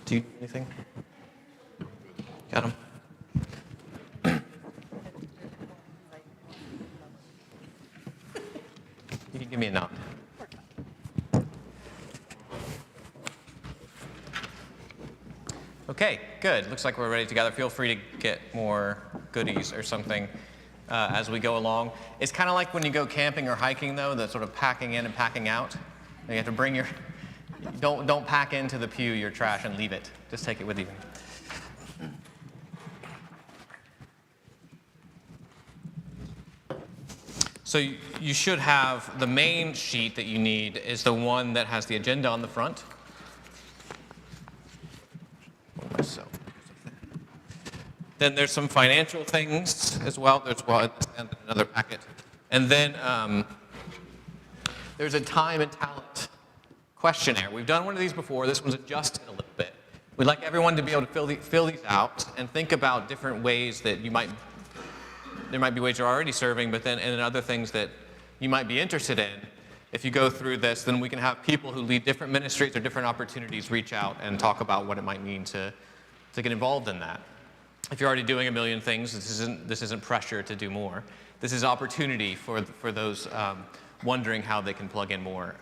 Do you need anything? Got him? You can give me a nod. Okay, good. Looks like we're ready together. Feel free to get more goodies or something as we go along. It's kind of like when you go camping or hiking, though, the sort of packing in and packing out. You have to bring your, don't pack into the pew your trash and leave it. Just take it with you. So you should have the main sheet that you need is the one that has the agenda on the front. Then there's some financial things as well. There's another packet. And then there's a time and talent questionnaire. We've done one of these before. This one's adjusted a little bit. We'd like everyone to be able to fill these out and think about different ways that there might be ways you're already serving, but then and other things that you might be interested in. If you go through this, then we can have people who lead different ministries or different opportunities reach out and talk about what it might mean to get involved in that. If you're already doing a million things, this isn't pressure to do more. This is opportunity for those wondering how they can plug in more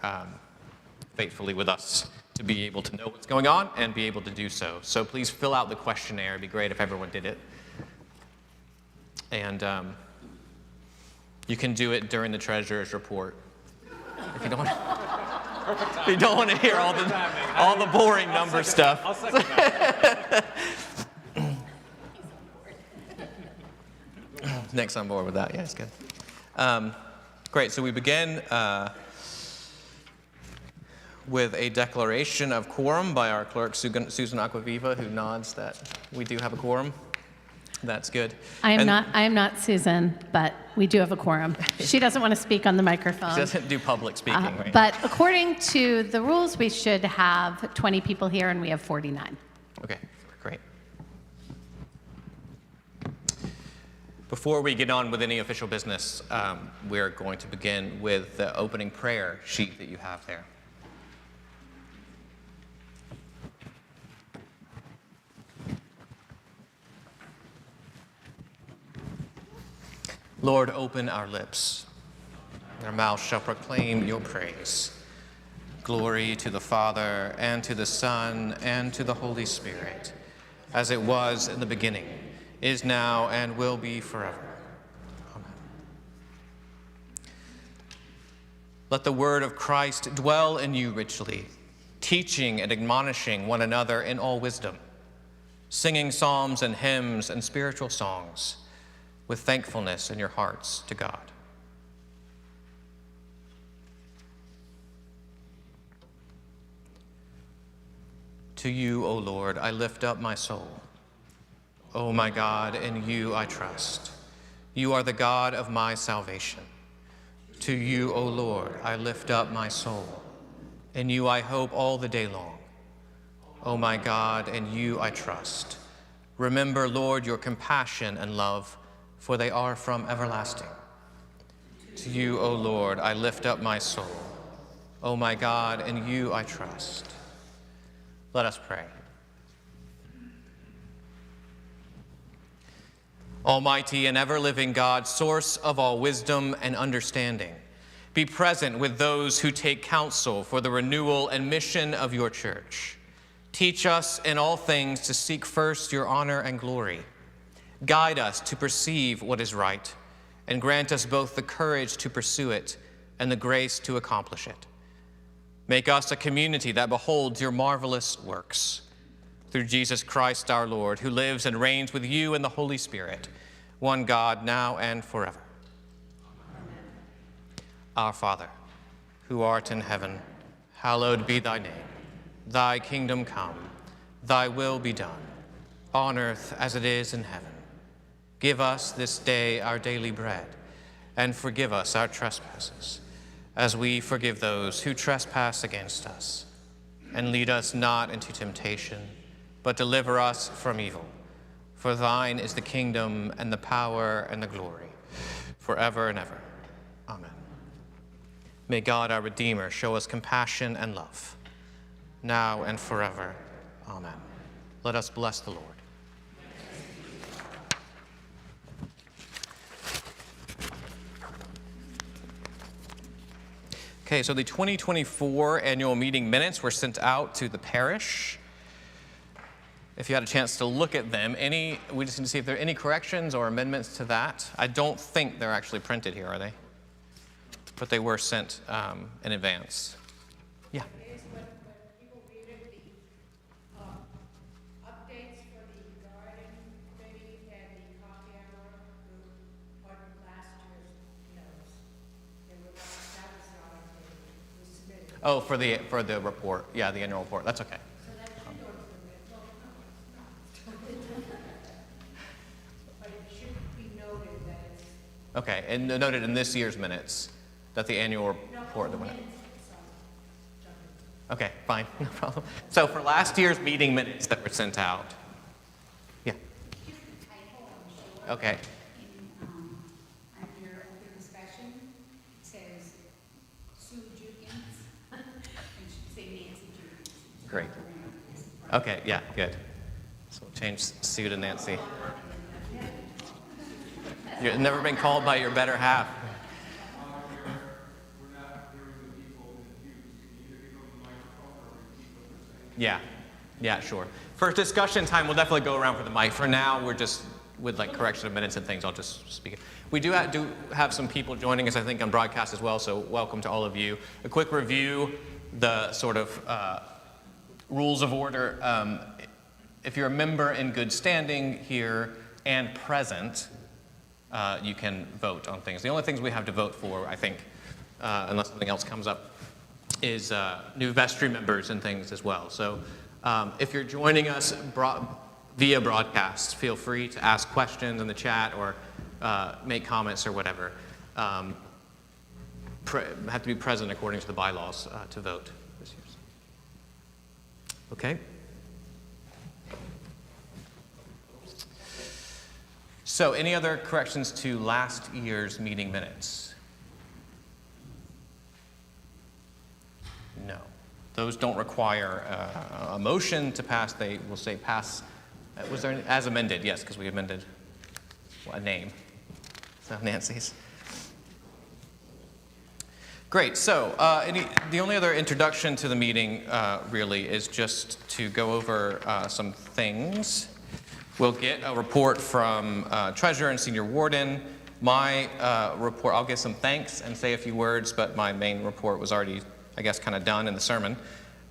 faithfully with us to be able to know what's going on and be able to do so. So please fill out the questionnaire. It'd be great if everyone did it. And you can do it during the treasurer's report. If you don't want to hear all the boring number stuff. I'll second that. Nick's on board with that. Yeah, it's good. Great. So we begin with a declaration of quorum by our clerk, Susan Acquaviva, who nods that we do have a quorum. That's good. I am not Susan, but we do have a quorum. She doesn't want to speak on the microphone. She doesn't do public speaking, right? But according to the rules, we should have 20 people here, and we have 49. Okay, great. Before we get on with any official business, we're going to begin with the opening prayer sheet that you have there. Lord, open our lips. Our mouths shall proclaim your praise. Glory to the Father, and to the Son, and to the Holy Spirit, as it was in the beginning, is now, and will be forever. Amen. Let the word of Christ dwell in you richly, teaching and admonishing one another in all wisdom, singing psalms and hymns and spiritual songs, with thankfulness in your hearts to God. To you, O Lord, I lift up my soul. O my God, in you I trust. You are the God of my salvation. To you, O Lord, I lift up my soul. In you I hope all the day long. O my God, in you I trust. Remember, Lord, your compassion and love, for they are from everlasting. To you, O Lord, I lift up my soul. O my God, in you I trust. Let us pray. Almighty and ever-living God, source of all wisdom and understanding, be present with those who take counsel for the renewal and mission of your church. Teach us in all things to seek first your honor and glory. Guide us to perceive what is right, and grant us both the courage to pursue it and the grace to accomplish it. Make us a community that beholds your marvelous works. Through Jesus Christ our Lord, who lives and reigns with you in the Holy Spirit, one God, now and forever. Amen. Our Father, who art in heaven, hallowed be thy name. Thy kingdom come, thy will be done, on earth as it is in heaven. Give us this day our daily bread, and forgive us our trespasses, as we forgive those who trespass against us. And lead us not into temptation, but deliver us from evil. For thine is the kingdom, and the power, and the glory, forever and ever. Amen. May God, our Redeemer, show us compassion and love, now and forever. Amen. Let us bless the Lord. Okay, so the 2024 annual meeting minutes were sent out to the parish. If you had a chance to look at them, we just need to see if there are any corrections or amendments to that. I don't think they're actually printed here, are they? But they were sent in advance. Yeah. It is when people read it, the updates for the garden committee and the coffee hour were on last year's notes. They were not, that was not updated, it was submitted. Oh, for the report. Yeah, the annual report. That's okay. So that should go to the minutes. Well, no, it's not. But it should be noted that it's. Okay, and noted in this year's minutes that the annual report that went out. Okay, fine, no problem. So for last year's meeting minutes that were sent out. Yeah. Okay. Under open discussion, it says Sue Jukins, and it should say Nancy Jukins. Great. Okay, yeah, good. So we'll change Sue to Nancy. You've never been called by your better half. Yeah, sure. For discussion time, we'll definitely go around for the mic. For now, we're just with like correction of minutes and things. I'll just speak it. We do have some people joining us, I think, on broadcast as well. So welcome to all of you. A quick review, the sort of rules of order. If you're a member in good standing here and present, you can vote on things. The only things we have to vote for, I think, unless something else comes up, is new vestry members and things as well. So if you're joining us via broadcast, feel free to ask questions in the chat or make comments or whatever. Have to be present according to the bylaws to vote this year. Okay. So any other corrections to last year's meeting minutes? No. Those don't require a motion to pass. They will say pass. Was there as amended? Yes, because we amended a name. So Nancy's. Great. So the only other introduction to the meeting really is just to go over some things. We'll get a report from Treasurer and Senior Warden. My report, I'll give some thanks and say a few words, but my main report was already, I guess, kind of done in the sermon.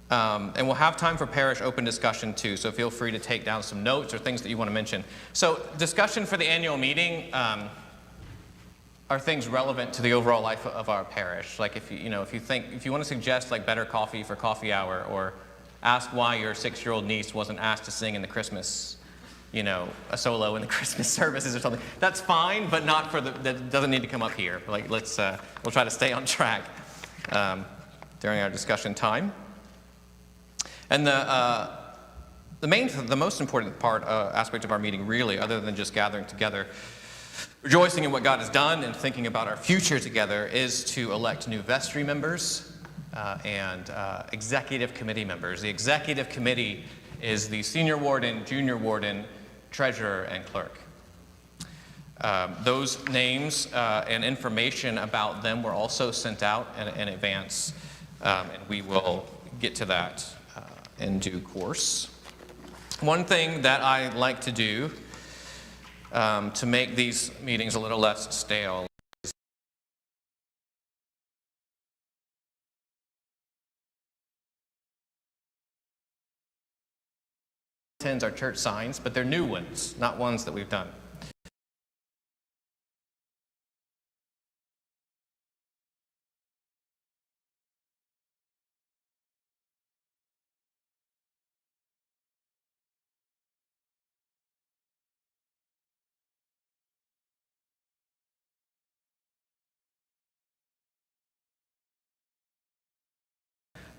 And we'll have time for parish open discussion too, so feel free to take down some notes or things that you want to mention. So discussion for the annual meeting are things relevant to the overall life of our parish. Like if you want to suggest like better coffee for coffee hour, or ask why your 6-year-old niece wasn't asked to sing in the Christmas, a solo in the Christmas services or something. That's fine, but not that doesn't need to come up here. Like we'll try to stay on track during our discussion time. And the most important aspect of our meeting, really, other than just gathering together, rejoicing in what God has done and thinking about our future together, is to elect new vestry members and executive committee members. The executive committee is the senior warden, junior warden, treasurer, and clerk. Those names and information about them were also sent out in advance, and we will get to that in due course. One thing that I like to do to make these meetings a little less stale is our church signs, but they're new ones, not ones that we've done.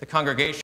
The congregation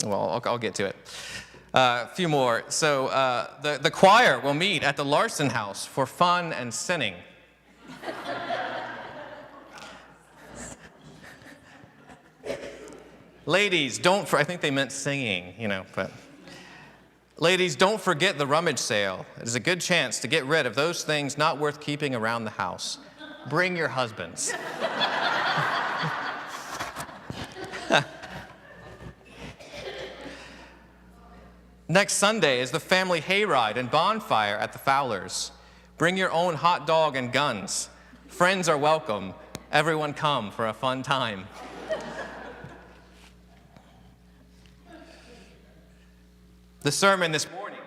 Well, I'll get to it. A few more. So the choir will meet at the Larson House for fun and sinning. Ladies, I think they meant singing, but. Ladies, don't forget the rummage sale. It is a good chance to get rid of those things not worth keeping around the house. Bring your husbands. Next Sunday is the family hayride and bonfire at the Fowlers. Bring your own hot dog and guns. Friends are welcome. Everyone come for a fun time. The sermon this morning,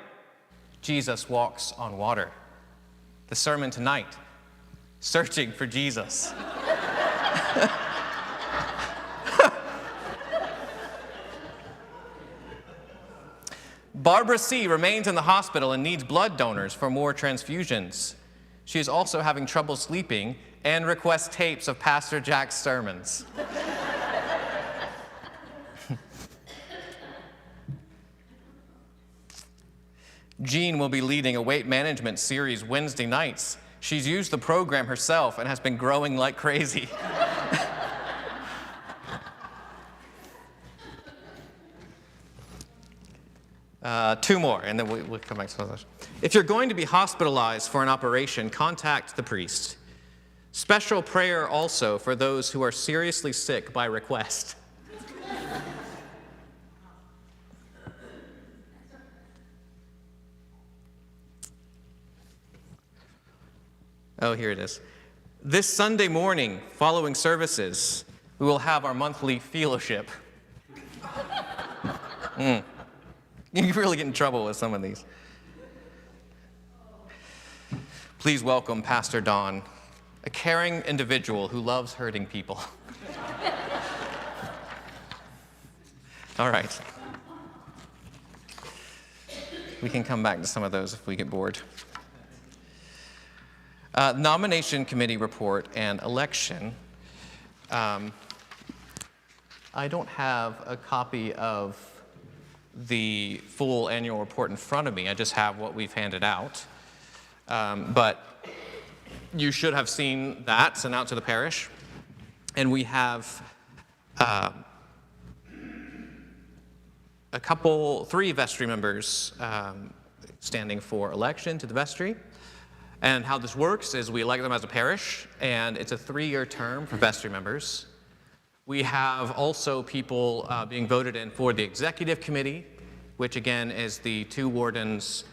Jesus walks on water. The sermon tonight, searching for Jesus. Barbara C. remains in the hospital and needs blood donors for more transfusions. She is also having trouble sleeping and requests tapes of Pastor Jack's sermons. Jean will be leading a weight management series Wednesday nights. She's used the program herself and has been growing like crazy. Two more, and then we'll come back to those. If you're going to be hospitalized for an operation, contact the priest. Special prayer also for those who are seriously sick by request. Oh, here it is. This Sunday morning, following services, we will have our monthly fellowship. You really get in trouble with some of these. Please welcome Pastor Don, a caring individual who loves hurting people. All right. We can come back to some of those if we get bored. Nomination committee report and election. I don't have a copy of the full annual report in front of me. I just have what we've handed out. But you should have seen that sent out to the parish. And we have three vestry members standing for election to the vestry. And how this works is we elect them as a parish, and it's a 3-year term for vestry members. We have also people being voted in for the executive committee, which again is the two wardens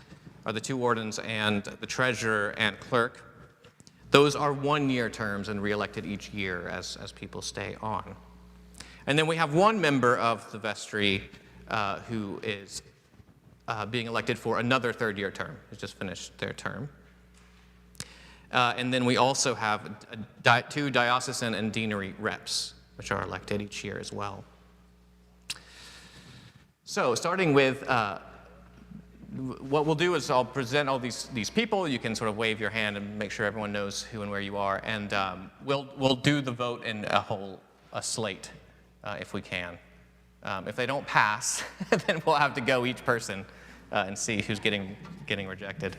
and the treasurer and clerk. Those are 1-year terms and reelected each year as people stay on. And then we have one member of the vestry who is being elected for another 3rd-year term, who's just finished their term. And then we also have 2 diocesan and deanery reps, which are elected each year as well. So starting with, what we'll do is I'll present all these people. You can sort of wave your hand and make sure everyone knows who and where you are. And we'll do the vote in a slate if we can. If they don't pass, then we'll have to go each person and see who's getting rejected.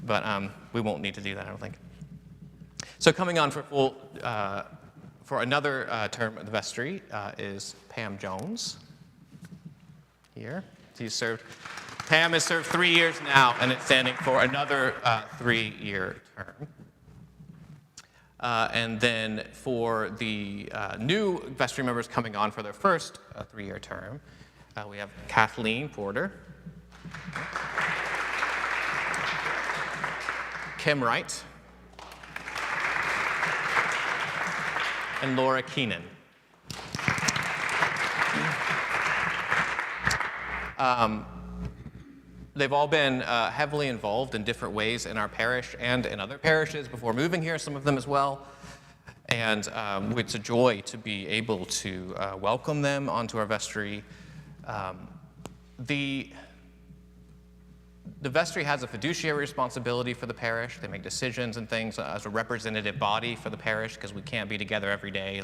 But we won't need to do that, I don't think. So coming on for another term of the vestry is Pam Jones. Here, Pam has served 3 years now, and it's standing for another 3-year term. And then for the new vestry members coming on for their first 3-year term, we have Kathleen Porter, Kim Wright, and Laura Keenan. They've all been heavily involved in different ways in our parish and in other parishes before moving here, some of them as well. And it's a joy to be able to welcome them onto our vestry. The vestry has a fiduciary responsibility for the parish. They make decisions and things as a representative body for the parish because we can't be together every day,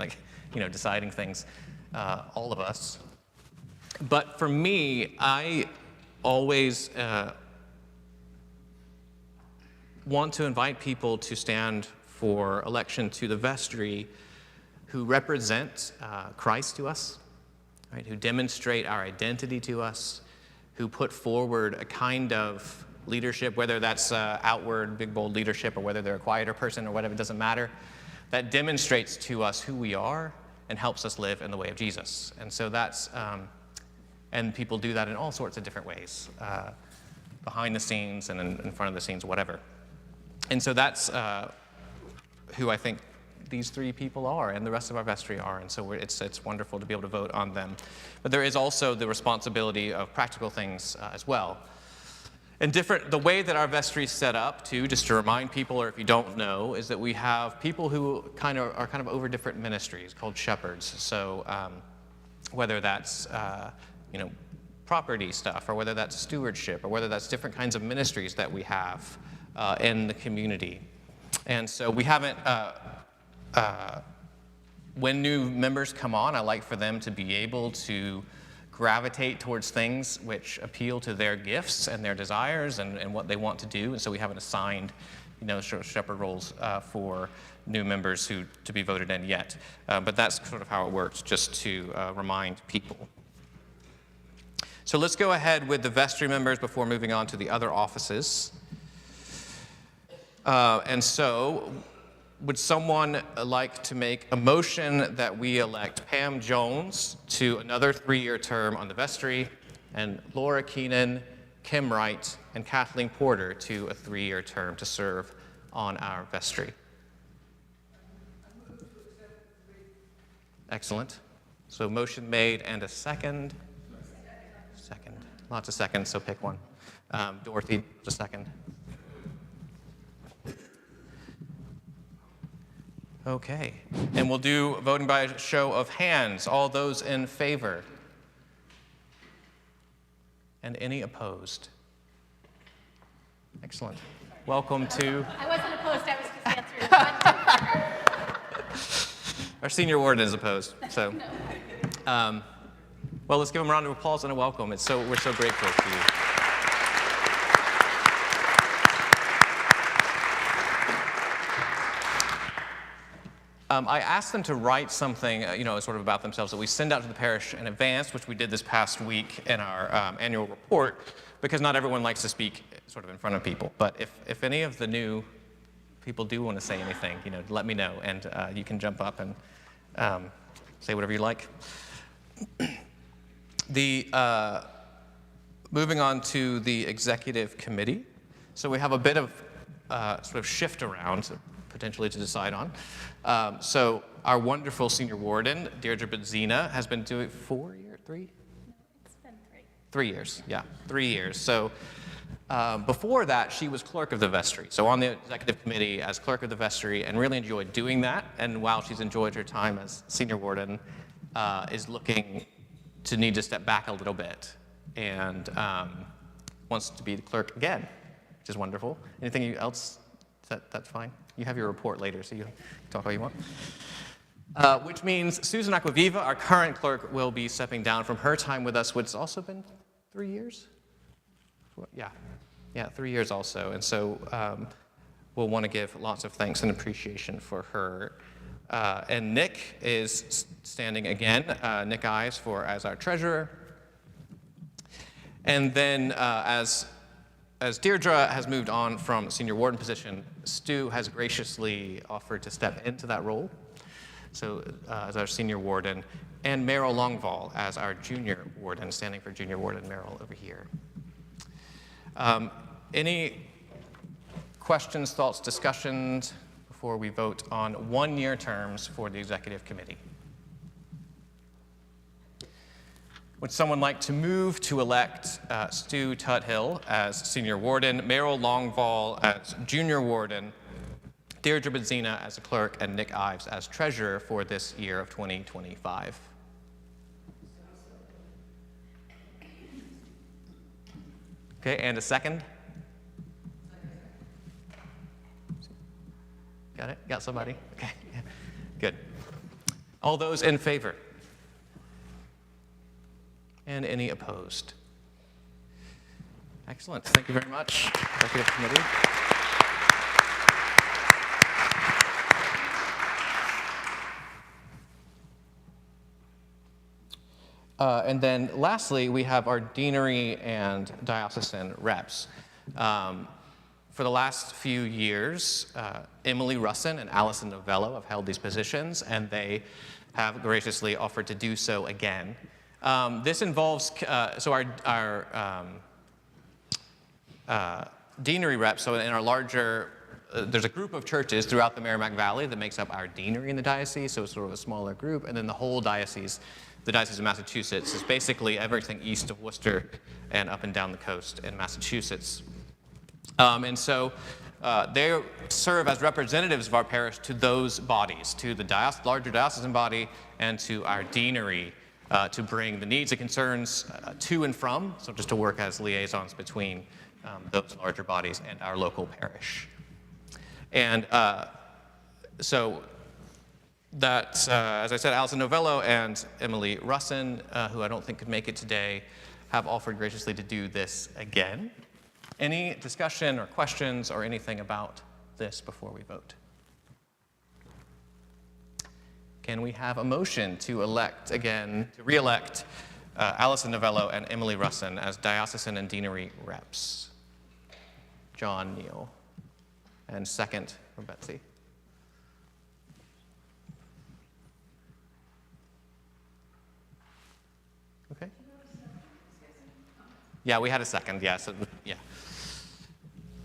deciding things, all of us. But for me, I always want to invite people to stand for election to the vestry who represent Christ to us, right? Who demonstrate our identity to us, who put forward a kind of leadership, whether that's outward, big, bold leadership, or whether they're a quieter person or whatever, it doesn't matter, that demonstrates to us who we are and helps us live in the way of Jesus. And so that's, and people do that in all sorts of different ways, behind the scenes and in front of the scenes, whatever. And so that's who I think these three people are, and the rest of our vestry are, and so it's wonderful to be able to vote on them. But there is also the responsibility of practical things as well. And the way that our vestry is set up, too, just to remind people, or if you don't know, is that we have people who are kind of over different ministries called shepherds. So whether that's property stuff, or whether that's stewardship, or whether that's different kinds of ministries that we have in the community. And so we haven't. When new members come on, I like for them to be able to gravitate towards things which appeal to their gifts and their desires and what they want to do. And so we haven't assigned, shepherd roles for new members to be voted in yet. But that's sort of how it works, just to remind people. So let's go ahead with the vestry members before moving on to the other offices. And so, would someone like to make a motion that we elect Pam Jones to another 3-year term on the vestry, and Laura Keenan, Kim Wright, and Kathleen Porter to a 3-year term to serve on our vestry? Excellent. So motion made and a second. Second. Lots of seconds, so pick one. Dorothy, just a second. Okay, and we'll do voting by a show of hands. All those in favor? And any opposed? Excellent. Welcome to... I wasn't opposed, I was just answering. Our senior warden is opposed, so... well, let's give him a round of applause and a welcome. We're so grateful for you. I asked them to write something, sort of about themselves that we send out to the parish in advance, which we did this past week in our annual report, because not everyone likes to speak sort of in front of people. But if any of the new people do want to say anything, let me know, and you can jump up and say whatever you like. Moving on to the executive committee. So we have a bit of sort of shift around, potentially to decide on. So our wonderful senior warden, Deirdre Benzina, has been doing 4 years, 3? It's been 3. 3 years, yeah, 3 years. So before that, she was clerk of the vestry. So on the executive committee as clerk of the vestry, and really enjoyed doing that. And while she's enjoyed her time as senior warden, is looking to need to step back a little bit and wants to be the clerk again, which is wonderful. Anything else? That's fine. You have your report later, so you can talk all you want. Which means Susan Aquaviva, our current clerk, will be stepping down from her time with us, which has also been 3 years? Yeah, 3 years also. And so we'll want to give lots of thanks and appreciation for her. And Nick is standing again, Nick Ives, as our treasurer. And then as Deirdre has moved on from senior warden position, Stu has graciously offered to step into that role, so as our senior warden, and Meryl Longval as our junior warden, standing for junior warden Meryl over here. Any questions, thoughts, discussions before we vote on 1-year terms for the executive committee? Would someone like to move to elect Stu Tuthill as senior warden, Meryl Longval as junior warden, Deirdre Benzina as a clerk, and Nick Ives as treasurer for this year of 2025? Okay, and a second? Got it? Got somebody? Okay, good. All those in favor? And any opposed? Excellent. Thank you very much, Executive Committee. And then lastly, we have our deanery and diocesan reps. For the last few years, Emily Russin and Allison Novello have held these positions, and they have graciously offered to do so again. This involves, so our deanery reps, so in our larger, there's a group of churches throughout the Merrimack Valley that makes up our deanery in the diocese, so it's sort of a smaller group, and then the whole diocese, the Diocese of Massachusetts, is basically everything east of Worcester and up and down the coast in Massachusetts. And so they serve as representatives of our parish to those bodies, to the larger diocesan body and to our deanery, to bring the needs and concerns to and from, so just to work as liaisons between those larger bodies and our local parish. And so that, as I said, Allison Novello and Emily Russin, who I don't think could make it today, have offered graciously to do this again. Any discussion or questions or anything about this before we vote? Can we have a motion to elect again, to re-elect Allison Novello and Emily Russin as diocesan and deanery reps? John Neal. And second from Betsy. Okay. Yeah, we had a second, yeah. So, yeah.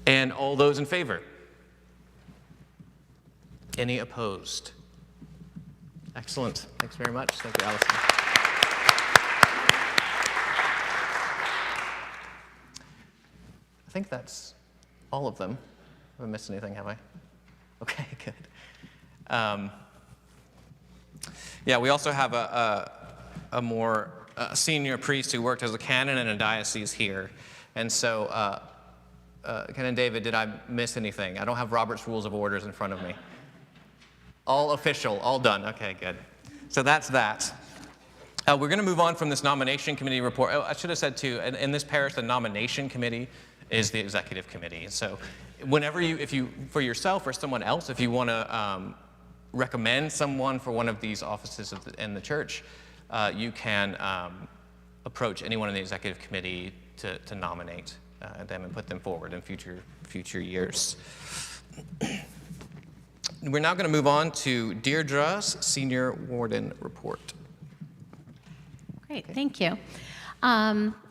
And all those in favor? Any opposed? Excellent. Thanks very much. Thank you, Allison. I think that's all of them. Have I missed anything, have I? Okay, good. Yeah, we also have a more senior priest who worked as a canon in a diocese here. And so, Canon David, did I miss anything? I don't have Robert's Rules of Orders in front of me. All official, all done. Okay, good. So that's that. We're going to move on from this nomination committee report. Oh, I should have said too, in this parish, the nomination committee is the executive committee. So whenever for yourself or someone else, if you want to recommend someone for one of these offices in the church, you can approach anyone in the executive committee to nominate them and put them forward in future years. We're now going to move on to Deirdre's Senior Warden Report. Great, thank you.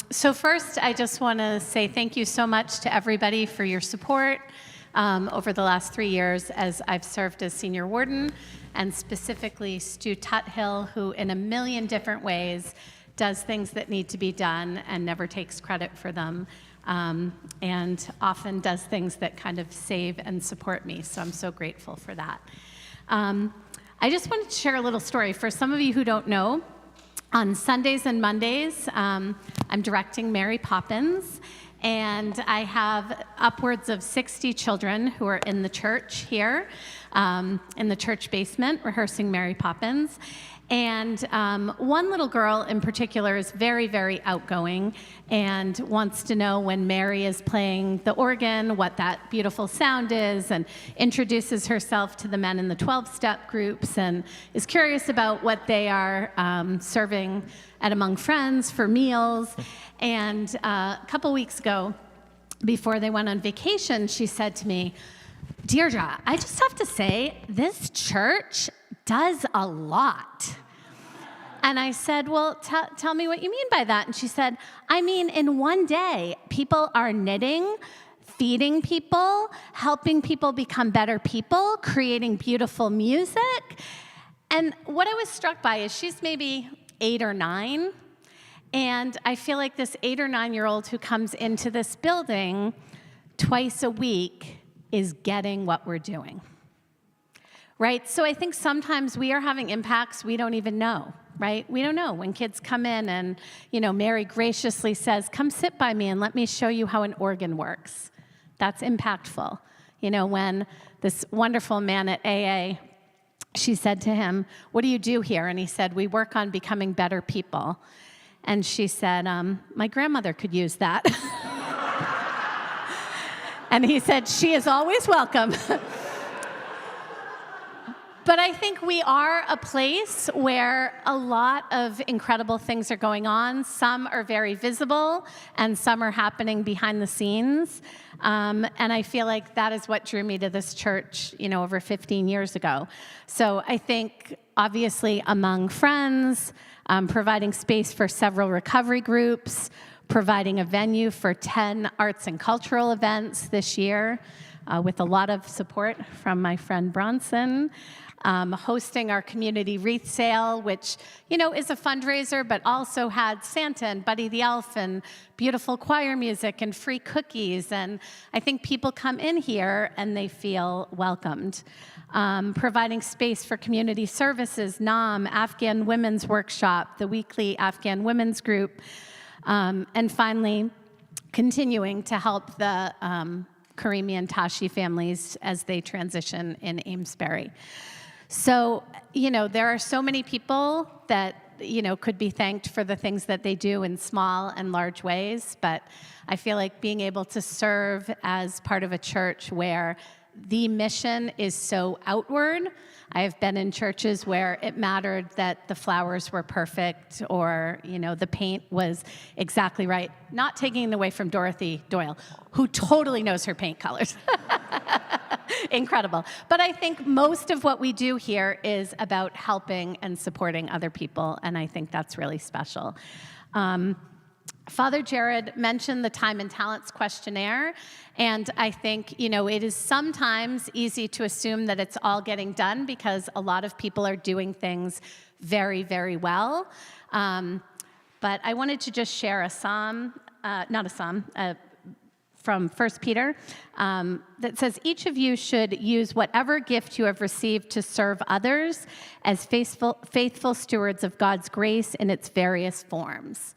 So first, I just want to say thank you so much to everybody for your support over the last 3 years as I've served as senior warden, and specifically Stu Tuthill, who in a million different ways does things that need to be done and never takes credit for them, and often does things that kind of save and support me. So I'm so grateful for that. I just wanted to share a little story. For some of you who don't know, on Sundays and Mondays, I'm directing Mary Poppins, and I have upwards of 60 children who are in the church here, in the church basement, rehearsing Mary Poppins. And one little girl in particular is very, very outgoing and wants to know when Mary is playing the organ, what that beautiful sound is, and introduces herself to the men in the 12-step groups and is curious about what they are serving at Among Friends for meals. And a couple weeks ago, before they went on vacation, she said to me, "Deirdre, I just have to say, this church does a lot." And I said, "Well, tell me what you mean by that." And she said, "I mean, in one day, people are knitting, feeding people, helping people become better people, creating beautiful music." And what I was struck by is she's maybe 8 or 9. And I feel like this 8 or 9-year-old who comes into this building twice a week is getting what we're doing. Right? So I think sometimes we are having impacts we don't even know, right? We don't know. When kids come in and, Mary graciously says, "Come sit by me and let me show you how an organ works." That's impactful. When this wonderful man at AA, she said to him, "What do you do here?" And he said, "We work on becoming better people." And she said, my grandmother could use that. And he said, she is always welcome. But I think we are a place where a lot of incredible things are going on. Some are very visible, and some are happening behind the scenes. And I feel like that is what drew me to this church, over 15 years ago. So I think, obviously, among friends, providing space for several recovery groups, providing a venue for 10 arts and cultural events this year, with a lot of support from my friend Bronson. Hosting our community wreath sale, which, is a fundraiser, but also had Santa and Buddy the Elf and beautiful choir music and free cookies. And I think people come in here and they feel welcomed. Providing space for community services, NAM, Afghan Women's Workshop, the weekly Afghan Women's Group. And finally, continuing to help the Karimi and Tashi families as they transition in Amesbury. So, there are so many people that, could be thanked for the things that they do in small and large ways, but I feel like being able to serve as part of a church where the mission is so outward. I have been in churches where it mattered that the flowers were perfect or, the paint was exactly right. Not taking it away from Dorothy Doyle, who totally knows her paint colors. Incredible. But I think most of what we do here is about helping and supporting other people, and I think that's really special. Father Jared mentioned the Time and Talents questionnaire, and I think, it is sometimes easy to assume that it's all getting done because a lot of people are doing things very, very well. But I wanted to just share from 1 Peter that says, each of you should use whatever gift you have received to serve others as faithful stewards of God's grace in its various forms.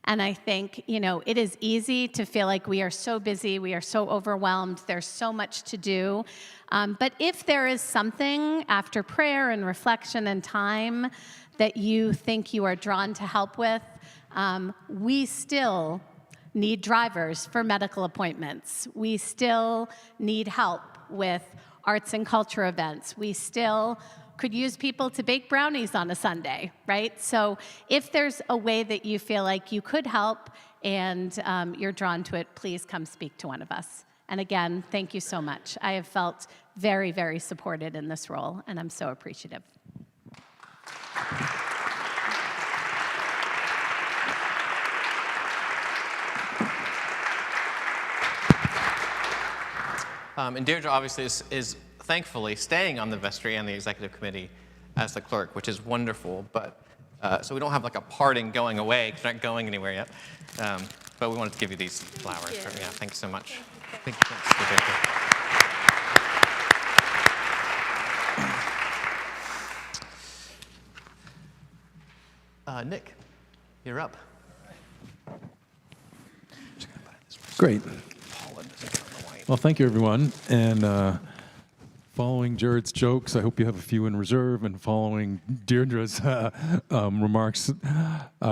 And I think, it is easy to feel like we are so busy, we are so overwhelmed, there's so much to do. But if there is something after prayer and reflection and time that you think you are drawn to help with, we still need drivers for medical appointments. We still need help with arts and culture events. We still could use people to bake brownies on a Sunday, right? So if there's a way that you feel like you could help and you're drawn to it, please come speak to one of us. And again, thank you so much. I have felt very, very supported in this role, and I'm so appreciative. And Deirdre obviously is thankfully staying on the vestry and the executive committee as the clerk, which is wonderful. But so we don't have like a parting going away because we're not going anywhere yet. But we wanted to give you these flowers. Yeah, thanks so much. Thanks, Nick, you're up. Great. Well, thank you, everyone. And following Jared's jokes, I hope you have a few in reserve. And following Deirdre's remarks,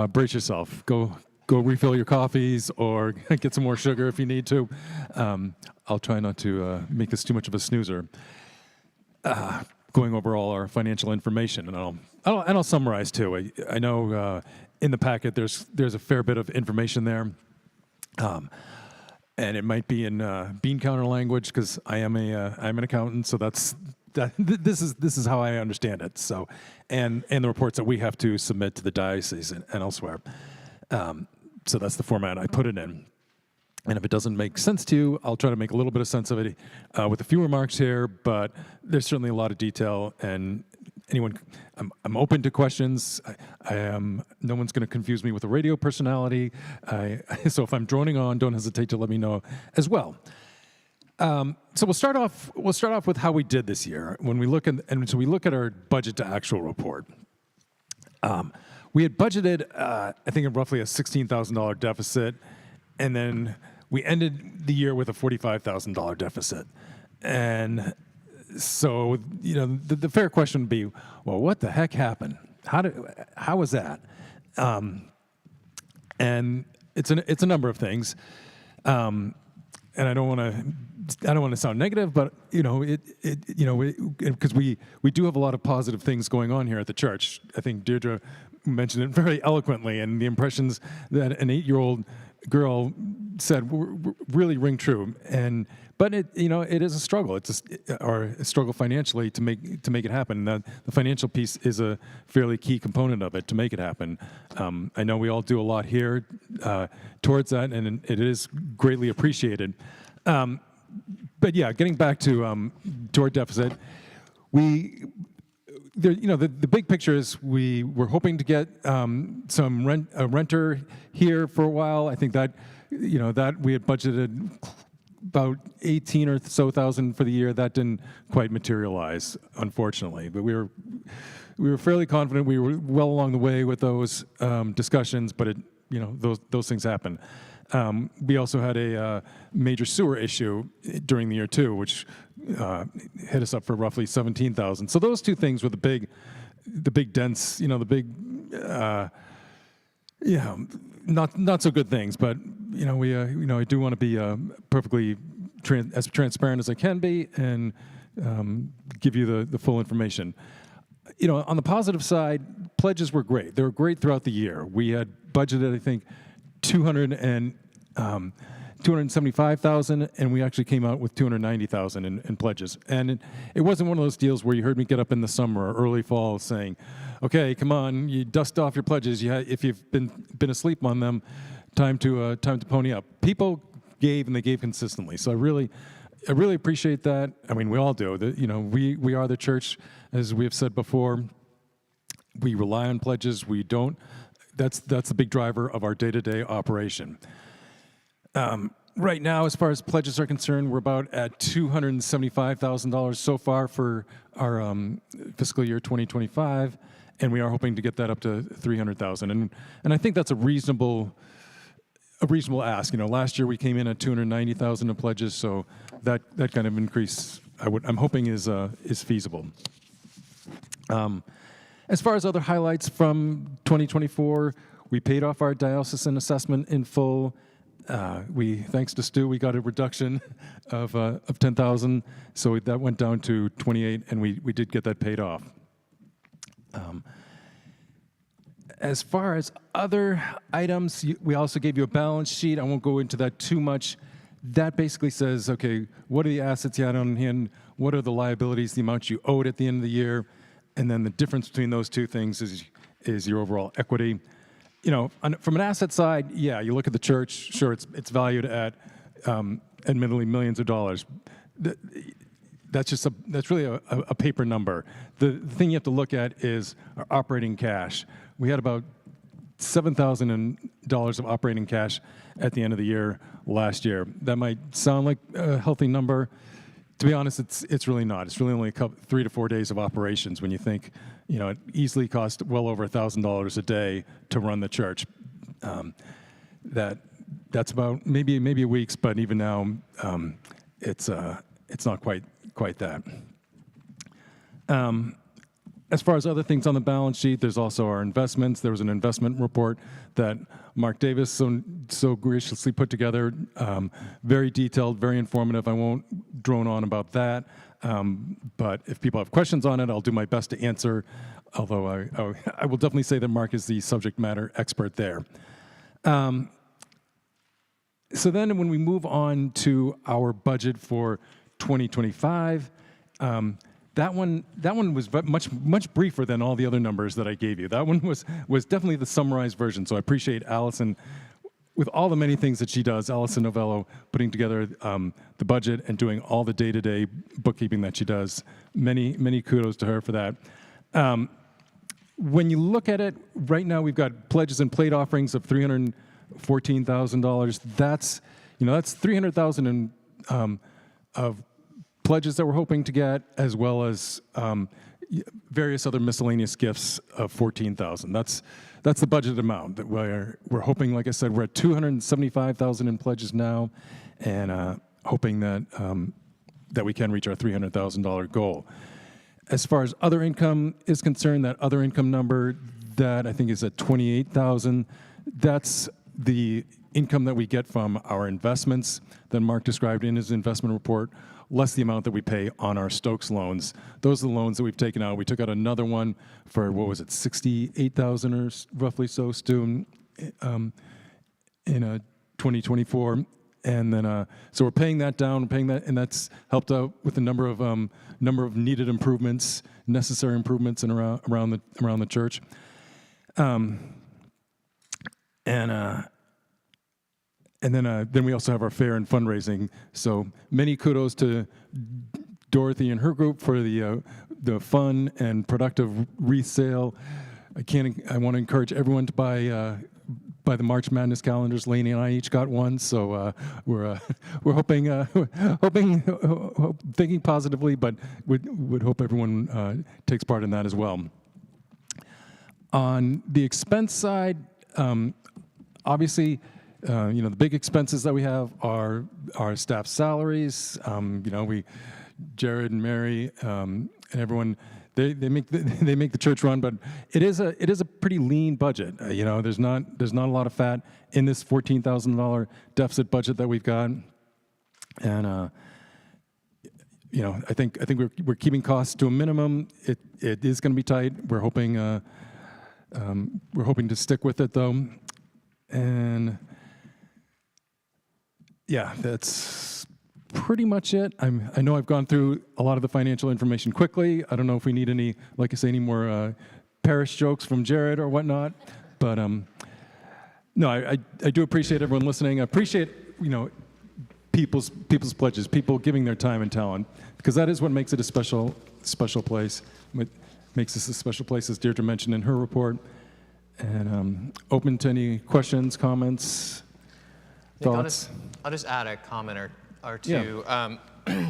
brace yourself. Go refill your coffees or get some more sugar if you need to. I'll try not to make this too much of a snoozer. Going over all our financial information, and I'll summarize too. I know in the packet there's a fair bit of information there. And it might be in bean counter language because I'm an accountant, so this is how I understand it. So, and the reports that we have to submit to the diocese and elsewhere. So that's the format I put it in. And if it doesn't make sense to you, I'll try to make a little bit of sense of it with a few remarks here. But there's certainly a lot of detail, and I'm open to questions. No one's going to confuse me with a radio personality. So if I'm droning on, don't hesitate to let me know as well. So we'll start off with how we did this year. When we look at our budget to actual report. We had budgeted, I think, roughly a $16,000 deficit, and then we ended the year with a $45,000 deficit. And so, the fair question would be, well, what the heck happened? How was that? And it's a number of things. And I don't want to sound negative, but because we do have a lot of positive things going on here at the church. I think Deirdre mentioned it very eloquently, and the impressions that an 8-year-old girl said really ring true. But it is a struggle. It's a struggle financially to make it happen. The financial piece is a fairly key component of it to make it happen. I know we all do a lot here towards that, and it is greatly appreciated. But yeah, getting back to our deficit, the big picture is we were hoping to get some renter here for a while. I think that that we had budgeted about 18 or so thousand for the year. That didn't quite materialize, unfortunately. But we were fairly confident. We were well along the way with those discussions. But those things happen. We also had a major sewer issue during the year too, which hit us up for roughly 17,000. So those two things were the big dents, not so good things. But I do want to be perfectly as transparent as I can be and give you the full information. On the positive side, pledges were great. They were great throughout the year. We had budgeted, I think, 275,000, and we actually came out with 290,000 in pledges. And it wasn't one of those deals where you heard me get up in the summer or early fall saying, "Okay, come on, you dust off your pledges. If you've been asleep on them, time to pony up." People gave, and they gave consistently. So I really appreciate that. I mean, we all do. We are the church, as we have said before. We rely on pledges. We don't. That's the big driver of our day-to-day operation. Right now, as far as pledges are concerned, we're about at $275,000 so far for our fiscal year 2025, and we are hoping to get that up to $300,000. And I think that's a reasonable ask. Last year we came in at $290,000 in pledges, so that kind of increase I'm hoping is feasible. As far as other highlights from 2024, we paid off our diocesan assessment in full. Thanks to Stu, we got a reduction of 10,000, so that went down to 28, and we did get that paid off. As far as other items, we also gave you a balance sheet. I won't go into that too much. That basically says, okay, what are the assets you had on hand? What are the liabilities, the amount you owed at the end of the year? And then the difference between those two things is your overall equity. From an asset side, yeah, you look at the church. Sure, it's valued at admittedly millions of dollars. That's really a paper number. The thing you have to look at is our operating cash. We had about $7,000 of operating cash at the end of the year last year. That might sound like a healthy number. To be honest, it's really not. It's really only 3 to 4 days of operations when you think, it easily costs well over $1,000 a day to run the church. That's about maybe a week's, but even now, it's not quite that. As far as other things on the balance sheet, there's also our investments. There was an investment report that Mark Davis so graciously put together, very detailed, very informative. I won't drone on about that, but if people have questions on it, I'll do my best to answer, although I will definitely say that Mark is the subject matter expert there. So then when we move on to our budget for 2025, that one was much briefer than all the other numbers that I gave you. That one was definitely the summarized version. So I appreciate Allison, with all the many things that she does, Allison Novello, putting together the budget and doing all the day-to-day bookkeeping that she does. Many kudos to her for that. When you look at it, right now we've got pledges and plate offerings of $314,000. That's $300,000 of pledges that we're hoping to get, as well as various other miscellaneous gifts of $14,000. That's the budgeted amount that we're hoping. Like I said, we're at $275,000 in pledges now, and hoping that we can reach our $300,000 goal. As far as other income is concerned, that other income number that I think is at $28,000, that's the income that we get from our investments that Mark described in his investment report, less the amount that we pay on our Stokes loans. Those are the loans that we've taken out. We took out another one for, what was it, 68,000 or roughly so, Stu, in 2024. And then, so we're paying that down, and that's helped out with the number of needed improvements, necessary improvements, and around the church. And then we also have our fair and fundraising. So many kudos to Dorothy and her group for the fun and productive wreath sale. I want to encourage everyone to buy the March Madness calendars. Lainey and I each got one, so we're hoping, thinking positively, but would hope everyone takes part in that as well. On the expense side, obviously, the big expenses that we have are our staff salaries. Jared and Mary and everyone, they make the church run, but it is a pretty lean budget. There's not a lot of fat in this $14,000 deficit budget that we've got, and I think we're keeping costs to a minimum. It is going to be tight. We're hoping to stick with it though, and yeah, that's pretty much it. I know I've gone through a lot of the financial information quickly. I don't know if we need any more parish jokes from Jared or whatnot, but no, I do appreciate everyone listening. I appreciate people's pledges, people giving their time and talent, because that is what makes it a special place. What makes this a special place, as Deirdre mentioned in her report. And open to any questions, comments, thoughts. I'll just add a comment or two. Yeah.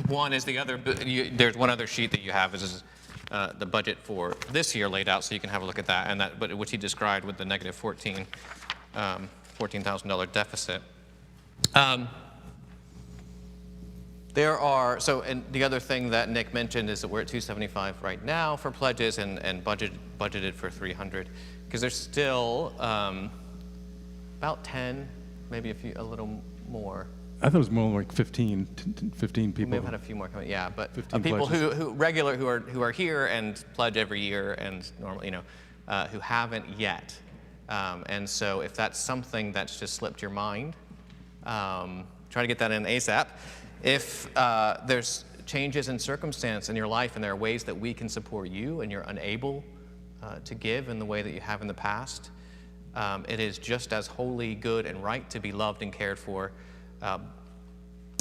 One is there's one other sheet that you have is the budget for this year laid out, so you can have a look at that, and that, but which he described with the negative $14,000 deficit. And the other thing that Nick mentioned is that we're at 275 right now for pledges, and budgeted for 300, because there's still about 10, maybe a little more. I thought it was more like 15 people. We may have had a few more coming, yeah, but 15 people pledges. who are here and pledge every year and normally, who haven't yet. And so if that's something that's just slipped your mind, try to get that in ASAP. If there's changes in circumstance in your life and there are ways that we can support you and you're unable to give in the way that you have in the past, it is just as holy, good, and right to be loved and cared for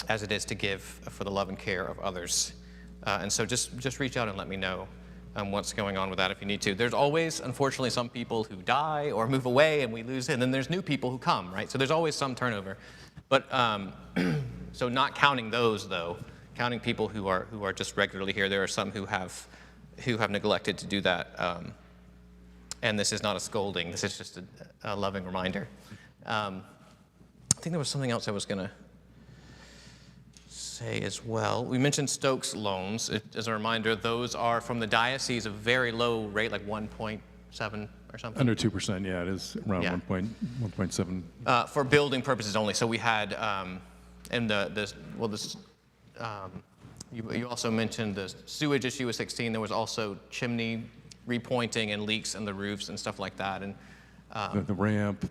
as it is to give for the love and care of others. And so just reach out and let me know what's going on with that if you need to. There's always, unfortunately, some people who die or move away and we lose it, and then there's new people who come, right? So there's always some turnover. But so not counting those, though, counting people who are just regularly here, there are some who have neglected to do that. And this is not a scolding, this is just a loving reminder. I think there was something else I was going to say as well. We mentioned Stokes loans. As a reminder, those are from the diocese, a very low rate, like 1.7 or something. Under 2%, yeah, it is around 1.7. For building purposes only. So we had, you also mentioned the sewage issue with 16. There was also chimney repointing and leaks in the roofs and stuff like that. And the ramp,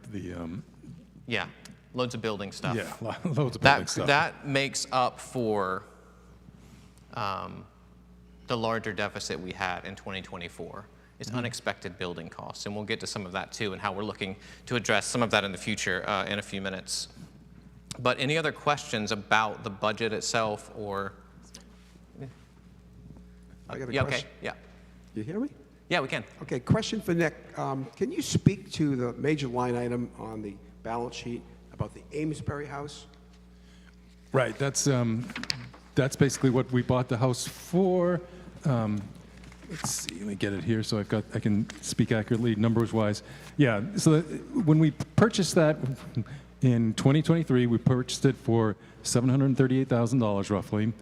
yeah, loads of building stuff. Yeah, loads of building stuff. That makes up for the larger deficit we had in 2024. It's unexpected building costs, and we'll get to some of that too, and how we're looking to address some of that in the future in a few minutes. But any other questions about the budget itself, or? I got a Yeah. question. Okay. Yeah. You hear me? Yeah, we can. Okay, question for Nick. Can you speak to the major line item on the balance sheet about the Amesbury house? Right, that's basically what we bought the house for. Let's see, let me get it here so I can speak accurately numbers-wise. Yeah, so when we purchased that in 2023, we purchased it for $738,000 roughly.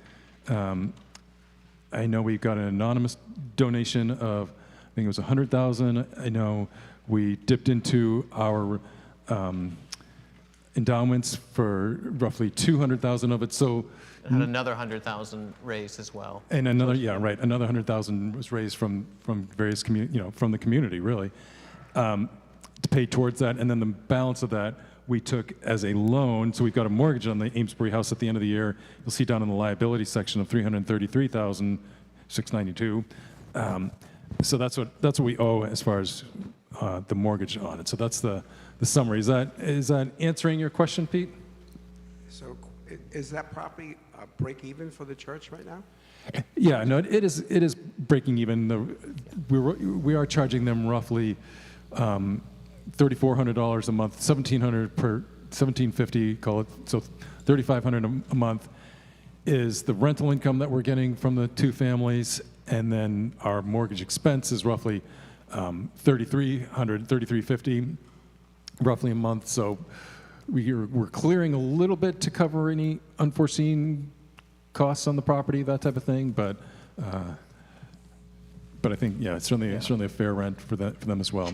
I know we got an anonymous donation of, I think it was $100,000. I know we dipped into our endowments for roughly 200,000 of it. So, And another 100,000 raised as well. and another, yeah, right, another 100,000 was raised from various from the community, really, to pay towards that. And then the balance of that we took as a loan. So we've got a mortgage on the Amesbury house at the end of the year. You'll see down in the liability section of $333,692. So that's what we owe as far as the mortgage on it. So that's the summary. Is that answering your question, Pete? So is that property break even for the church right now? Yeah, no, it is breaking even. We are charging them roughly $3,400 a month, $1,750, call it, so $3,500 a month is the rental income that we're getting from the two families, and then our mortgage expense is roughly $3,350 roughly a month. So we're clearing a little bit to cover any unforeseen costs on the property, that type of thing, but I think, yeah, it's certainly a fair rent for them as well.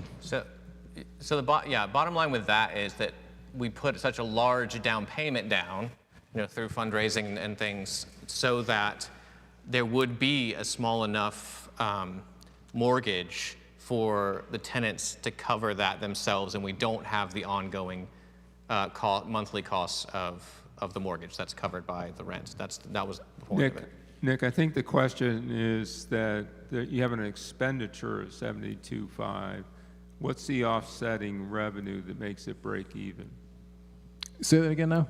So the bottom line with that is that we put such a large down payment down, through fundraising and things, so that there would be a small enough mortgage for the tenants to cover that themselves, and we don't have the ongoing monthly costs of the mortgage that's covered by the rent. That was the point of it. Nick, I think the question is that you have an expenditure of $72,500. What's the offsetting revenue that makes it break even? Say that again now?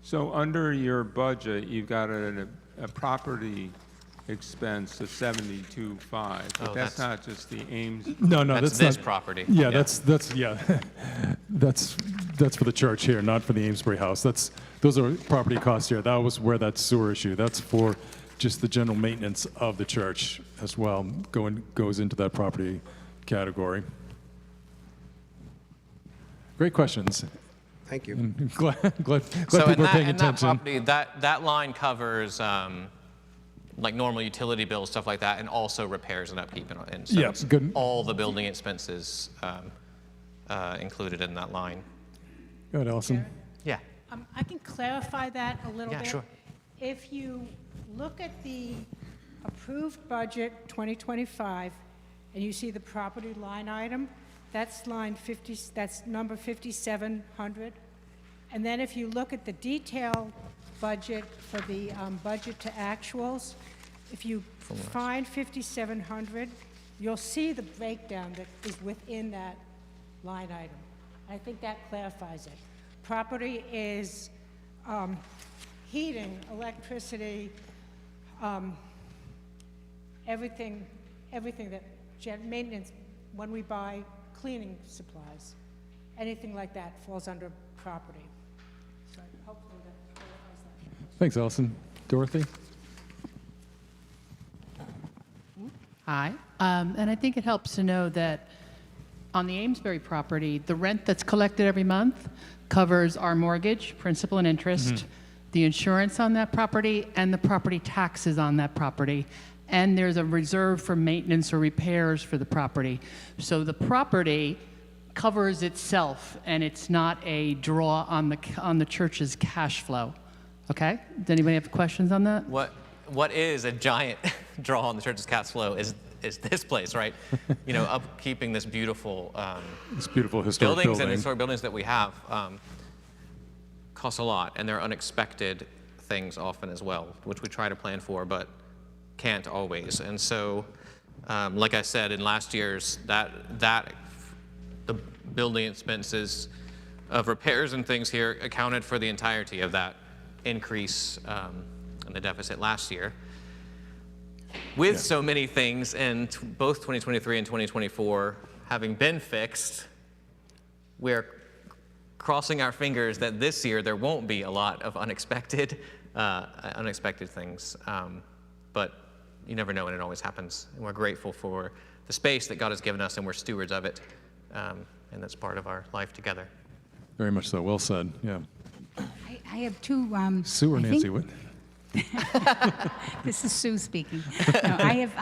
So under your budget, you've got a property expense of $72,500, but that's not just the Ames. No, That's that's this not, property. Yeah, that's for the church here, not for the Amesbury house. Those are property costs here. That was where that sewer issue. That's for just the general maintenance of the church as well. Goes into that property category. Great questions. Thank you. Glad So people are paying in that attention. property, that line covers like normal utility bills, stuff like that, and also repairs and upkeep. And so Yeah, it's good. all the building expenses included in that line. Go ahead, Allison. Yeah. I can clarify that a little Yeah, bit. sure. If you look at the approved budget 2025, and you see the property line item, that's line 50, that's number 5,700. And then if you look at the detailed budget for the budget to actuals, if you find 5,700, you'll see the breakdown that is within that line item. I think that clarifies it. Property is heating, electricity, everything that maintenance, when we buy cleaning supplies, anything like that falls under property. So hopefully that clarifies that. Thanks, Allison. Dorothy? Hi. And I think it helps to know that on the Amesbury property, the rent that's collected every month covers our mortgage, principal and interest, the insurance on that property, and the property taxes on that property. And there's a reserve for maintenance or repairs for the property. So the property covers itself, and it's not a draw on the church's cash flow. Okay? Does anybody have questions on that? What is a giant draw on the church's cash flow is this place, right? Upkeeping this beautiful This beautiful historic buildings building. and historic buildings that we have cost a lot, and there are unexpected things often as well, which we try to plan for, but can't always. And so, like I said, in last year's, the building expenses of repairs and things here accounted for the entirety of that increase in the deficit last year. With so many things in both 2023 and 2024 having been fixed, we're crossing our fingers that this year there won't be a lot of unexpected things. But you never know, and it always happens. And we're grateful for the space that God has given us, and we're stewards of it, and that's part of our life together. Very much so. Well said. Yeah. I have two. Sue or I Nancy? think- What? This is Sue speaking. No, I have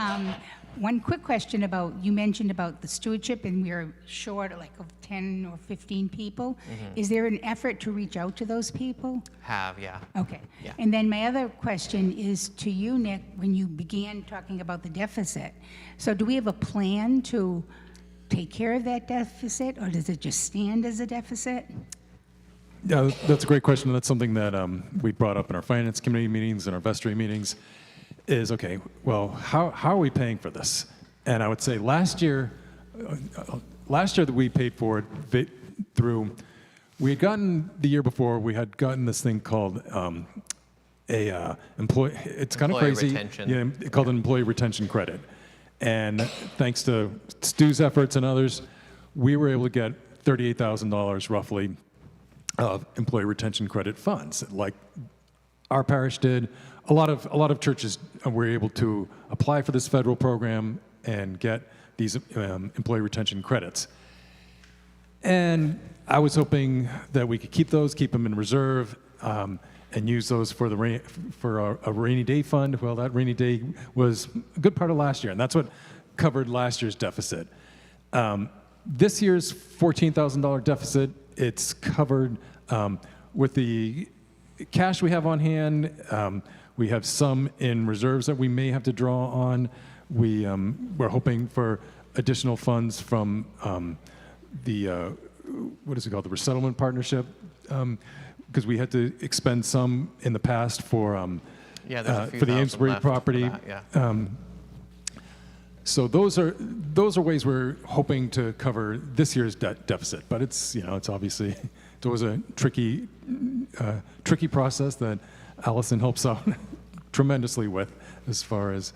one quick question about, you mentioned about the stewardship, and we're short like of 10 or 15 people. Is there an effort to reach out to those people? Yeah. Okay. Yeah. And then my other question is to you, Nick, when you began talking about the deficit. So do we have a plan to take care of that deficit, or does it just stand as a deficit? Yeah, that's a great question. That's something that we brought up in our finance committee meetings and our vestry meetings. Is okay. Well, how are we paying for this? And I would say last year that we paid for it through, we had gotten the year before. We had gotten this thing called employee. It's kind of crazy. Retention. Yeah, called an employee retention credit. And thanks to Stu's efforts and others, we were able to get $38,000 roughly of employee retention credit funds, like our parish did. A lot of churches were able to apply for this federal program and get these employee retention credits. And I was hoping that we could keep them in reserve, and use those for a rainy day fund. Well, that rainy day was a good part of last year, and that's what covered last year's deficit. This year's $14,000 deficit, it's covered with the cash we have on hand. We have some in reserves that we may have to draw on. We're hoping for additional funds from the what is it called, the resettlement partnership, because we had to expend some in the past for There's a few for the thousand Amesbury left for property. that, yeah. So those are ways we're hoping to cover this year's deficit. But it's obviously it was a tricky process that Allison helps out tremendously with, as far as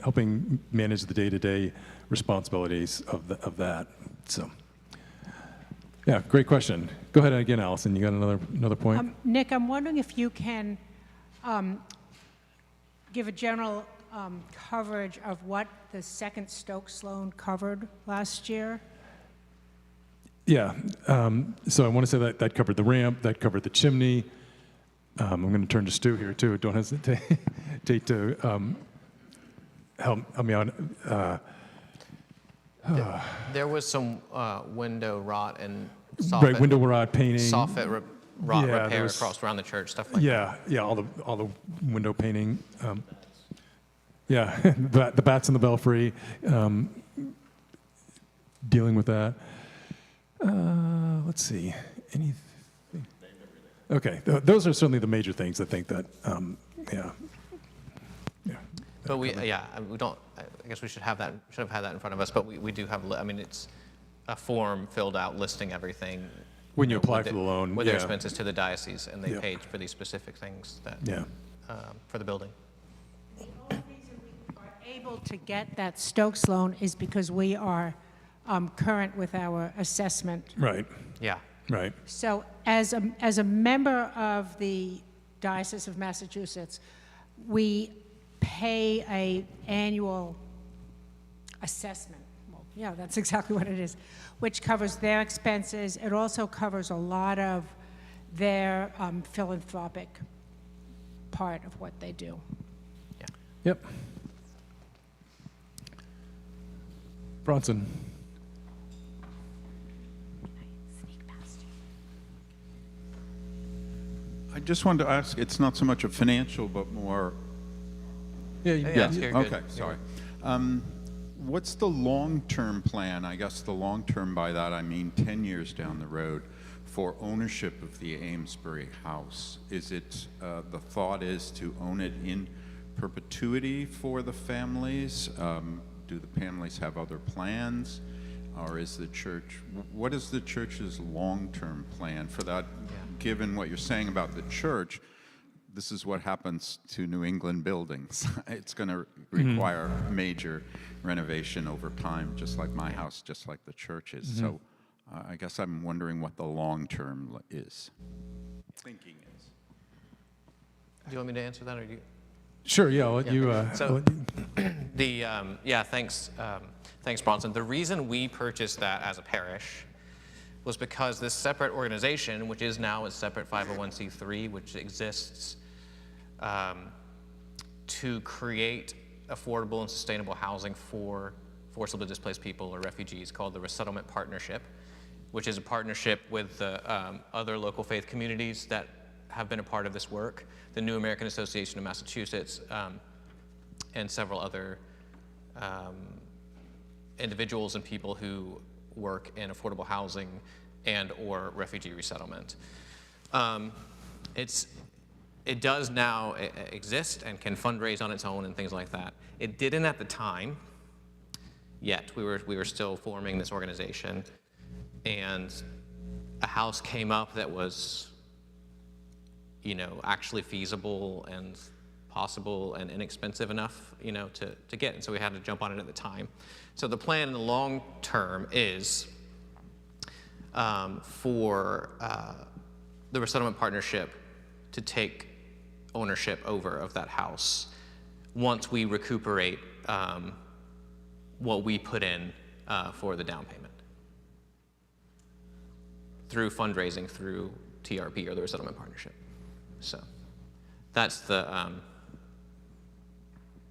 helping manage the day-to-day responsibilities of that. So, yeah, great question. Go ahead again, Allison. You got another point? Nick, I'm wondering if you can give a general coverage of what the second Stokes loan covered last year. Yeah. So I want to say that covered the ramp, that covered the chimney. I'm going to turn to Stu here too. Don't hesitate to help me out. There was some window rot and soffit, Right, window rot painting. soffit rot Yeah, there repair was- across around the church, stuff like that. Yeah, all the window painting. Yeah, the bats in the belfry. Dealing with that. Let's see. Anything? Okay, those are certainly the major things. I think that. Yeah. But we don't. I guess we should have that. Should have had that in front of us. But we do have. I mean, it's a form filled out listing everything. When you apply with for the loan, with their yeah. expenses to the diocese, and they Yeah. paid for these specific things that Yeah. for the building. The only reason we are able to get that Stokes loan is because we are current with our assessment. Right. Yeah. Right. So as a member of the Diocese of Massachusetts, we pay a annual assessment. Well, yeah, that's exactly what it is, which covers their expenses. It also covers a lot of their philanthropic part of what they do. Yeah. Yep. Bronson. I just wanted to ask, it's not so much a financial, but more... Yeah. Yes, you're good. Okay, sorry. What's the long-term plan? I guess the long-term, by that I mean 10 years down the road, for ownership of the Amesbury house. Is it, the thought is to own it in perpetuity for the families? Do the families have other plans? Or is the church, what is the church's long-term plan for that? Given what you're saying about the church, this is what happens to New England buildings. It's going to require major renovation over time, just like my house, just like the church is. So I guess I'm wondering what the long-term is. Thinking is. Do you want me to answer that, or do you? Sure. Yeah. I'll let you. So thanks, Bronson. The reason we purchased that as a parish was because this separate organization, which is now a separate 501c3, which exists to create affordable and sustainable housing for forcibly displaced people or refugees called the Resettlement Partnership, which is a partnership with the other local faith communities that have been a part of this work, the New American Association of Massachusetts, and several other individuals and people who work in affordable housing and or refugee resettlement. It does now exist and can fundraise on its own and things like that. It didn't at the time yet. We were still forming this organization, and a house came up that was, actually feasible and possible and inexpensive enough, to get. And so we had to jump on it at the time. So the plan in the long term is for the Resettlement Partnership to take ownership over of that house once we recuperate what we put in for the down payment through fundraising through TRP or the Resettlement Partnership. So that's the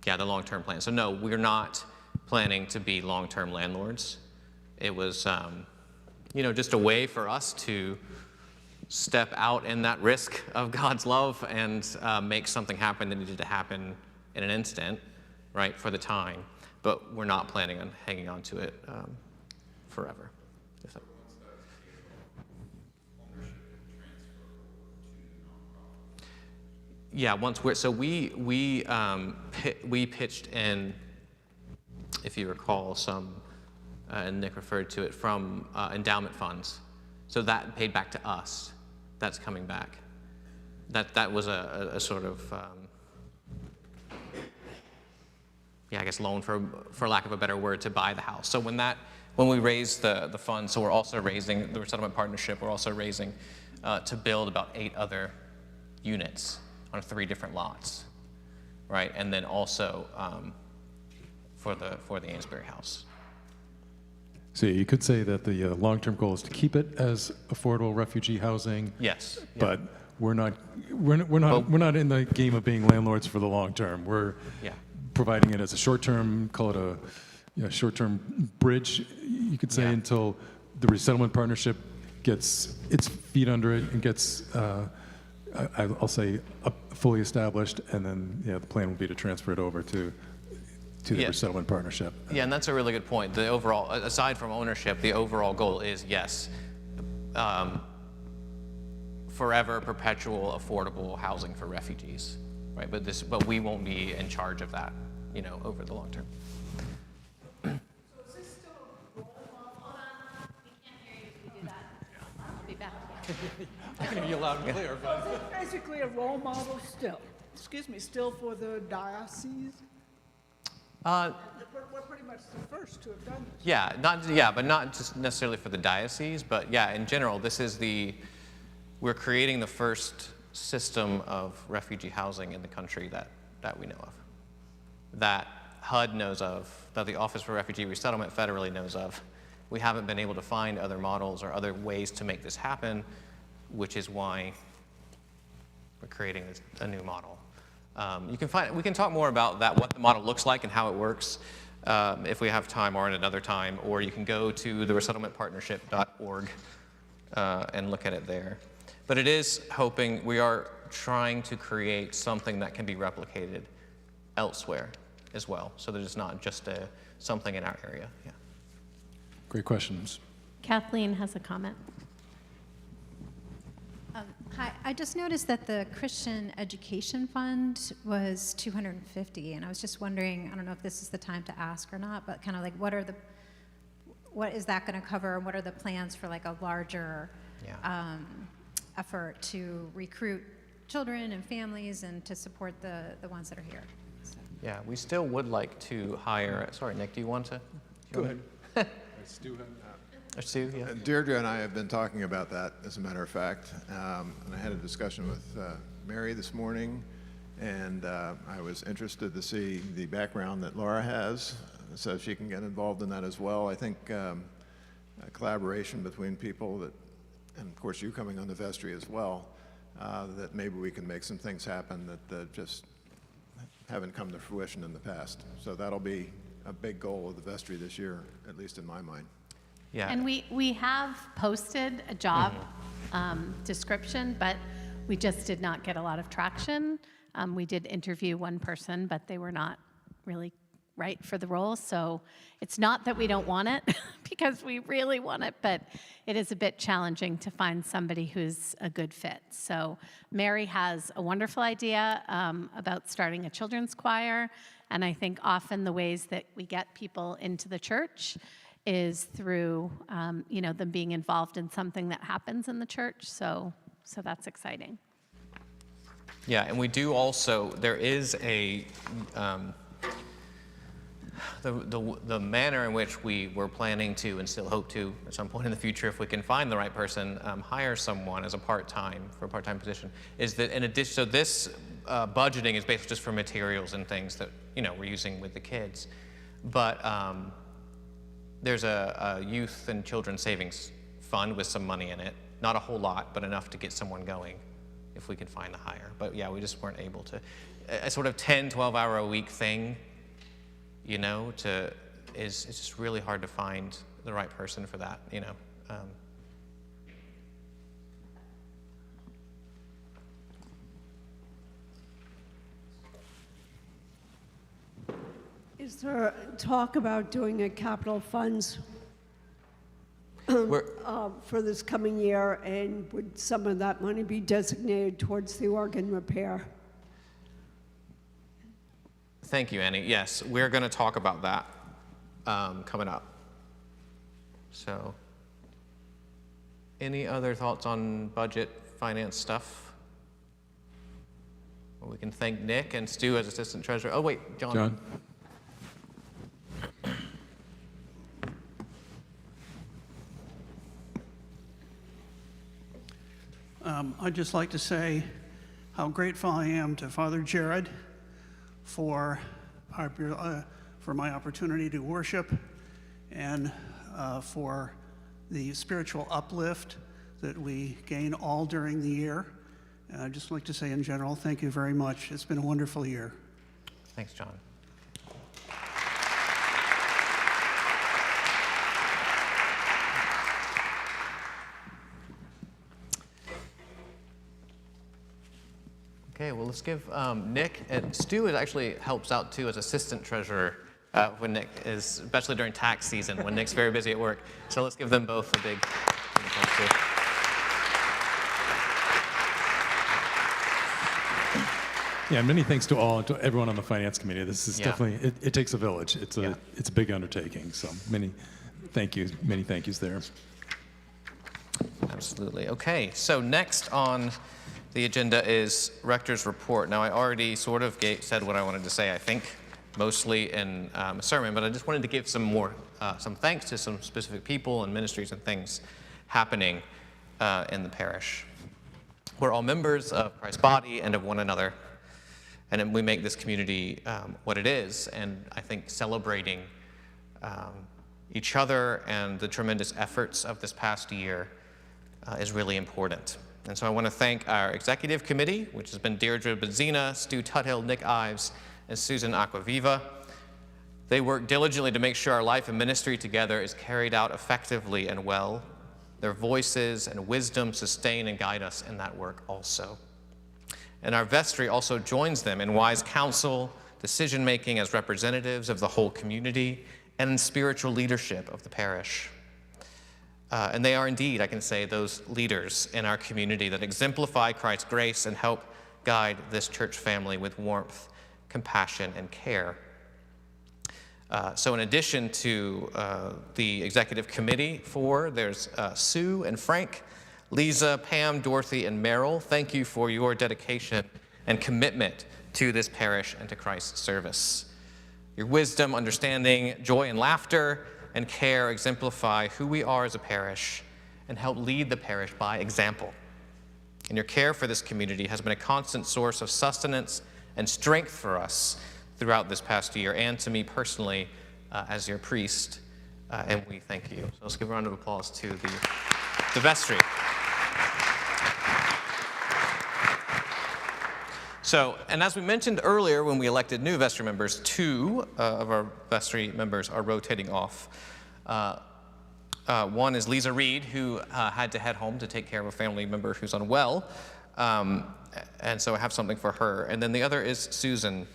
long-term plan. So no, we're not planning to be long-term landlords. It was just a way for us to step out in that risk of God's love and make something happen that needed to happen in an instant, right, for the time. But we're not planning on hanging on to it forever. Yeah, we pitched in, if you recall, some, and Nick referred to it, from endowment funds. So that paid back to us. That's coming back. That was a sort of, loan for lack of a better word, to buy the house. So when we raise the funds, so we're also raising the Resettlement Partnership. We're also raising to build about 8 other units on 3 different lots, right? And then also for the Amesbury house. So you could say that the long-term goal is to keep it as affordable refugee housing. Yes. But we're not in the game of being landlords for the long term. We're providing it as a short-term, call it a short-term bridge, you could say, until the Resettlement Partnership gets its feet under it and gets, I'll say, fully established, and then the plan will be to transfer it over to the Resettlement Partnership. Yeah, and that's a really good point. The overall, aside from ownership, the overall goal is, yes, forever, perpetual, affordable housing for refugees, right? But we won't be in charge of that, over the long term. So is this still a role model? Hold on, we can't hear you if you do that. I'll be back. I can hear you loud and clear, So is it basically a role model still for the diocese? We're pretty much the first to have done this. But not just necessarily for the diocese, but in general, we're creating the first system of refugee housing in the country that we know of, that HUD knows of, that the Office for Refugee Resettlement federally knows of. We haven't been able to find other models or other ways to make this happen, which is why we're creating a new model. We can talk more about that, what the model looks like and how it works, if we have time or at another time, or you can go to the resettlementpartnership.org and look at it there. But it is we are trying to create something that can be replicated elsewhere as well, so that it's not just something in our area. Yeah. Great questions. Kathleen has a comment. Hi, I just noticed that the Christian Education Fund was $250, and I was just wondering, I don't know if this is the time to ask or not, but kind of like what is that going to cover, and what are the plans for like a larger effort to recruit children and families and to support the ones that are here? So. Yeah, we still would like to hire, sorry, Nick, do you want to? Go ahead. Stu, yeah. Deirdre and I have been talking about that, as a matter of fact. And I had a discussion with Mary this morning, and I was interested to see the background that Laura has, so she can get involved in that as well. I think a collaboration between people that, and of course you coming on the vestry as well, that maybe we can make some things happen that just haven't come to fruition in the past. So that'll be a big goal of the vestry this year, at least in my mind. Yeah. And we have posted a job description, but we just did not get a lot of traction. We did interview one person, but they were not really right for the role. So it's not that we don't want it, because we really want it, but it is a bit challenging to find somebody who's a good fit. So Mary has a wonderful idea about starting a children's choir, and I think often the ways that we get people into the church is through them being involved in something that happens in the church. So that's exciting. Yeah, and we do also, there is a, the manner in which we were planning to, and still hope to at some point in the future, if we can find the right person, hire someone as a part-time position, is that in addition, so this budgeting is basically just for materials and things that, we're using with the kids. But there's a youth and children's savings fund with some money in it. Not a whole lot, but enough to get someone going if we could find the hire. But yeah, we just weren't able to. A sort of 10, 12-hour a week thing, it's just really hard to find the right person for that, Is there talk about doing a capital funds for this coming year, and would some of that money be designated towards the organ repair? Thank you, Annie. Yes, we're going to talk about that coming up. So, any other thoughts on budget, finance stuff? Well, we can thank Nick and Stu as assistant treasurer. Oh, wait, John. I'd just like to say how grateful I am to Father Jared for my opportunity to worship, and for the spiritual uplift that we gain all during the year. And I'd just like to say in general, thank you very much. It's been a wonderful year. Thanks, John. Okay, well, let's give Nick, and Stu actually helps out too as assistant treasurer when Nick is, especially during tax season when Nick's very busy at work. So let's give them both a big thank you. Yeah, many thanks to everyone on the finance committee. This is definitely, it takes a village. It's a big undertaking. So many thank yous there. Absolutely. Okay, so next on the agenda is Rector's Report. Now, I already sort of said what I wanted to say, I think, mostly in a sermon, but I just wanted to give some thanks to some specific people and ministries and things happening in the parish. We're all members of Christ's body and of one another, and we make this community what it is, and I think celebrating each other and the tremendous efforts of this past year is really important. And so I want to thank our executive committee, which has been Deirdre Benzina, Stu Tuthill, Nick Ives, and Susan Aquaviva. They work diligently to make sure our life and ministry together is carried out effectively and well. Their voices and wisdom sustain and guide us in that work also. And our vestry also joins them in wise counsel, decision-making as representatives of the whole community, and in spiritual leadership of the parish. And they are indeed, I can say, those leaders in our community that exemplify Christ's grace and help guide this church family with warmth, compassion, and care. So in addition to the executive committee, there's Sue and Frank, Lisa, Pam, Dorothy, and Merrill. Thank you for your dedication and commitment to this parish and to Christ's service. Your wisdom, understanding, joy, and laughter and care exemplify who we are as a parish and help lead the parish by example. And your care for this community has been a constant source of sustenance and strength for us throughout this past year, and to me personally as your priest, and we thank you. So let's give a round of applause to the vestry. So, and as we mentioned earlier when we elected new vestry members, 2 of our vestry members are rotating off. One is Lisa Reed, who had to head home to take care of a family member who's unwell, and so I have something for her. And then the other is Susan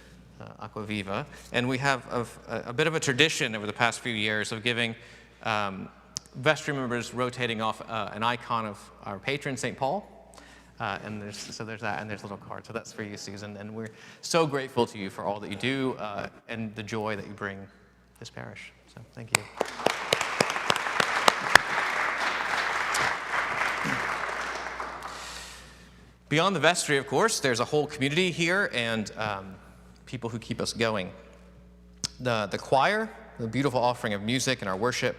Aquaviva, and we have a bit of a tradition over the past few years of giving vestry members rotating off an icon of our patron, St. Paul. And there's that, and there's a little card. So that's for you, Susan. And we're so grateful to you for all that you do and the joy that you bring this parish. So thank you. Beyond the vestry, of course, there's a whole community here and people who keep us going. The choir, the beautiful offering of music and our worship,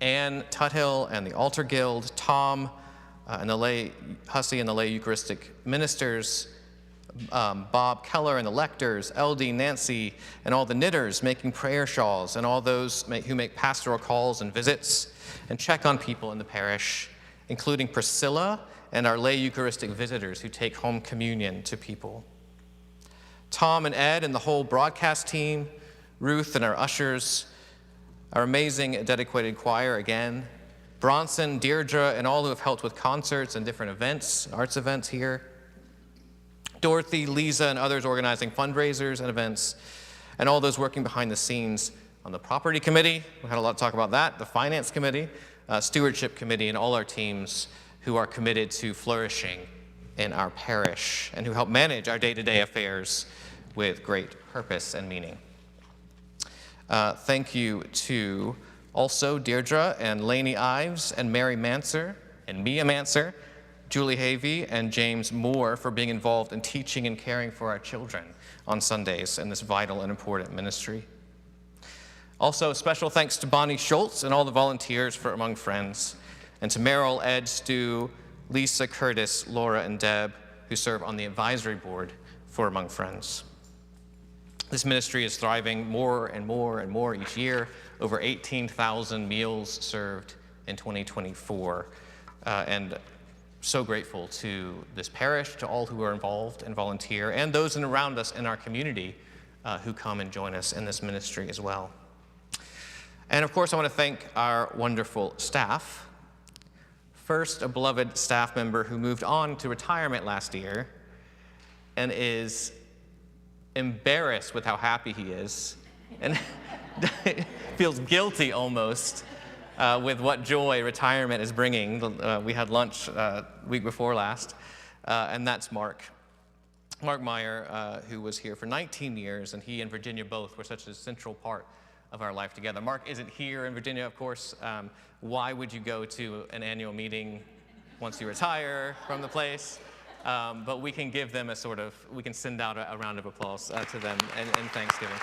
Anne Tuthill and the Altar Guild, Tom, and the lay Hussey and the lay Eucharistic ministers, Bob Keller and the lectors, LD, Nancy, and all the knitters making prayer shawls, and all those who make pastoral calls and visits and check on people in the parish, including Priscilla and our lay Eucharistic visitors who take home communion to people. Tom and Ed and the whole broadcast team, Ruth and our ushers, our amazing dedicated choir again, Bronson, Deirdre, and all who have helped with concerts and different events, arts events here. Dorothy, Lisa, and others organizing fundraisers and events, and all those working behind the scenes on the property committee. We had a lot to talk about that. The finance committee, stewardship committee, and all our teams who are committed to flourishing in our parish and who help manage our day-to-day affairs with great purpose and meaning. Thank you to also Deirdre and Lainey Ives and Mary Manser and Mia Manser, Julie Havey and James Moore for being involved in teaching and caring for our children on Sundays in this vital and important ministry. Also, special thanks to Bonnie Schultz and all the volunteers for Among Friends, and to Meryl, Ed, Stu, Lisa, Curtis, Laura, and Deb, who serve on the advisory board for Among Friends. This ministry is thriving more and more and more each year. Over 18,000 meals served in 2024. And so grateful to this parish, to all who are involved and volunteer, and those around us in our community who come and join us in this ministry as well. And of course, I want to thank our wonderful staff. First, a beloved staff member who moved on to retirement last year and is embarrassed with how happy he is and feels guilty almost with what joy retirement is bringing. We had lunch week before last, and that's Mark. Mark Meyer, who was here for 19 years, and he and Virginia both were such a central part of our life together. Mark isn't here in Virginia, of course. Why would you go to an annual meeting once you retire from the place? But we can give them we can send out a round of applause to them in Thanksgiving.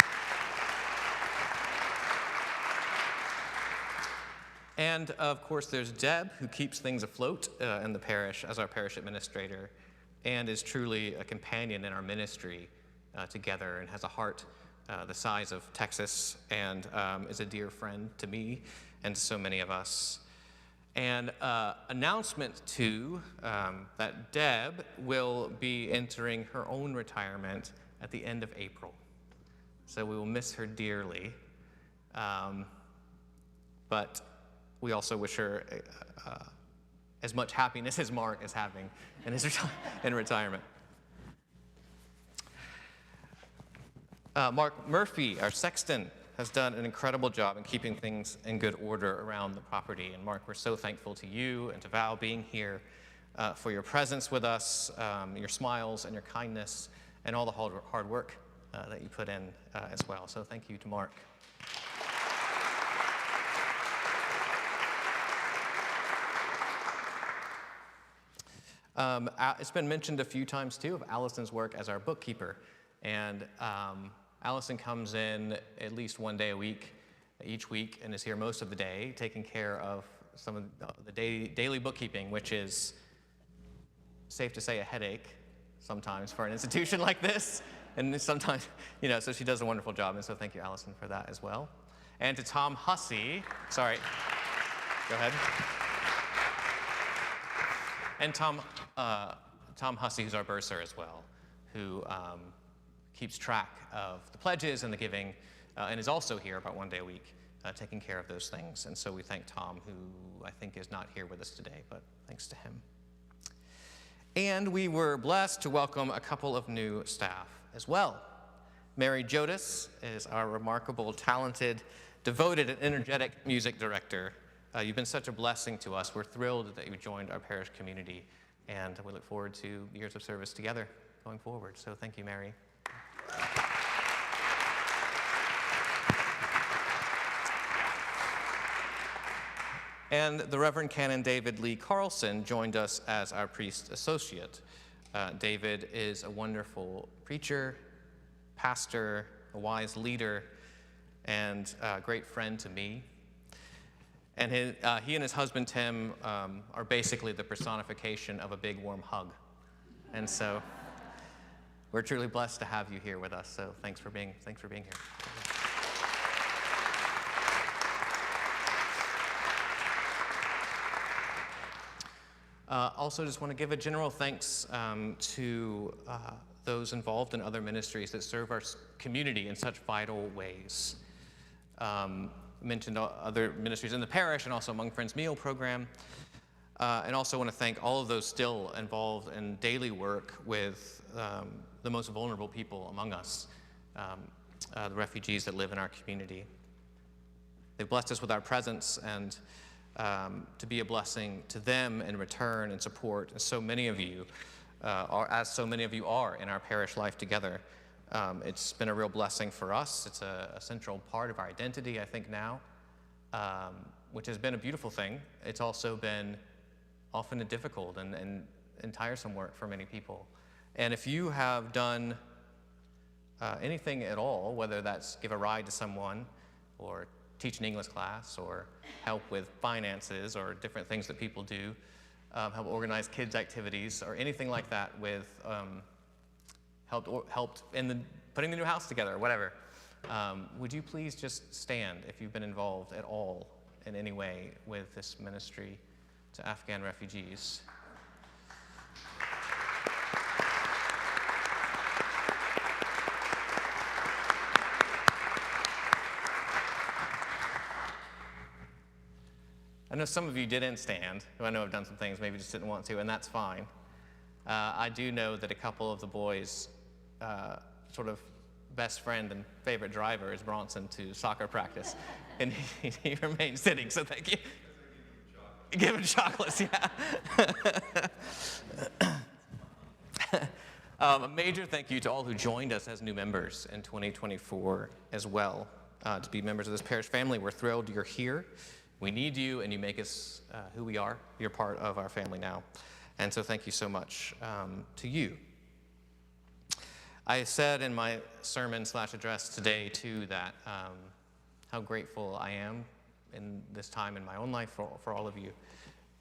And of course, there's Deb, who keeps things afloat in the parish as our parish administrator and is truly a companion in our ministry together and has a heart the size of Texas and is a dear friend to me and to so many of us. And announcement too, that Deb will be entering her own retirement at the end of April. So we will miss her dearly. But we also wish her as much happiness as Mark is having in his retirement. Mark Murphy, our sexton, has done an incredible job in keeping things in good order around the property. And Mark, we're so thankful to you and to Val being here for your presence with us, your smiles and your kindness, and all the hard work that you put in as well. So thank you to Mark. It's been mentioned a few times too of Allison's work as our bookkeeper. And Allison comes in at least one day a week, each week, and is here most of the day, taking care of some of the daily bookkeeping, which is, safe to say, a headache sometimes for an institution like this. And sometimes, so she does a wonderful job, and so thank you, Allison, for that as well. And to Tom Hussey, sorry, go ahead. And Tom Hussey, who's our bursar as well, who keeps track of the pledges and the giving, and is also here about one day a week, taking care of those things. And so we thank Tom, who I think is not here with us today, but thanks to him. And we were blessed to welcome a couple of new staff as well. Mary Jodis is our remarkable, talented, devoted, and energetic music director. You've been such a blessing to us. We're thrilled that you joined our parish community, and we look forward to years of service together going forward. So thank you, Mary. And the Reverend Canon David Lee Carlson joined us as our priest associate. David is a wonderful preacher, pastor, a wise leader, and a great friend to me. And he and his husband Tim are basically the personification of a big warm hug. And so we're truly blessed to have you here with us. So thanks for being here. Also, just want to give a general thanks to those involved in other ministries that serve our community in such vital ways. Mentioned other ministries in the parish and also Among Friends meal program. And also want to thank all of those still involved in daily work with the most vulnerable people among us, the refugees that live in our community. They've blessed us with our presence, and to be a blessing to them in return and support. And so many of you are in our parish life together. It's been a real blessing for us. It's a central part of our identity, I think, now, which has been a beautiful thing. It's also been often a difficult and tiresome work for many people. And if you have done anything at all, whether that's give a ride to someone or teach an English class or help with finances or different things that people do, help organize kids' activities or anything like that with helped in putting the new house together or whatever, would you please just stand if you've been involved at all in any way with this ministry to Afghan refugees? I know some of you didn't stand, who I know have done some things, maybe just didn't want to, and that's fine. I do know that a couple of the boys' sort of best friend and favorite driver is Bronson to soccer practice, and he remains sitting, so thank you. Give him chocolates, yeah. A major thank you to all who joined us as new members in 2024 as well. To be members of this parish family, we're thrilled you're here. We need you, and you make us who we are. You're part of our family now. And so thank you so much to you. I said in my sermon/address today, too, that how grateful I am in this time in my own life for all of you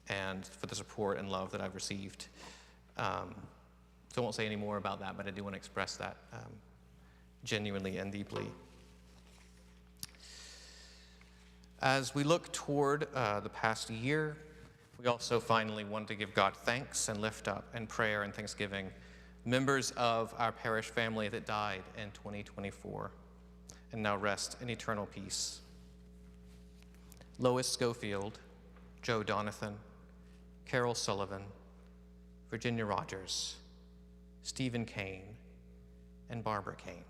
and for the support and love that I've received. So I won't say any more about that, but I do want to express that genuinely and deeply. As we look toward the past year, we also finally want to give God thanks and lift up in prayer and thanksgiving members of our parish family that died in 2024 and now rest in eternal peace. Lois Schofield, Joe Donathan, Carol Sullivan, Virginia Rogers, Stephen Kane, and Barbara Kane.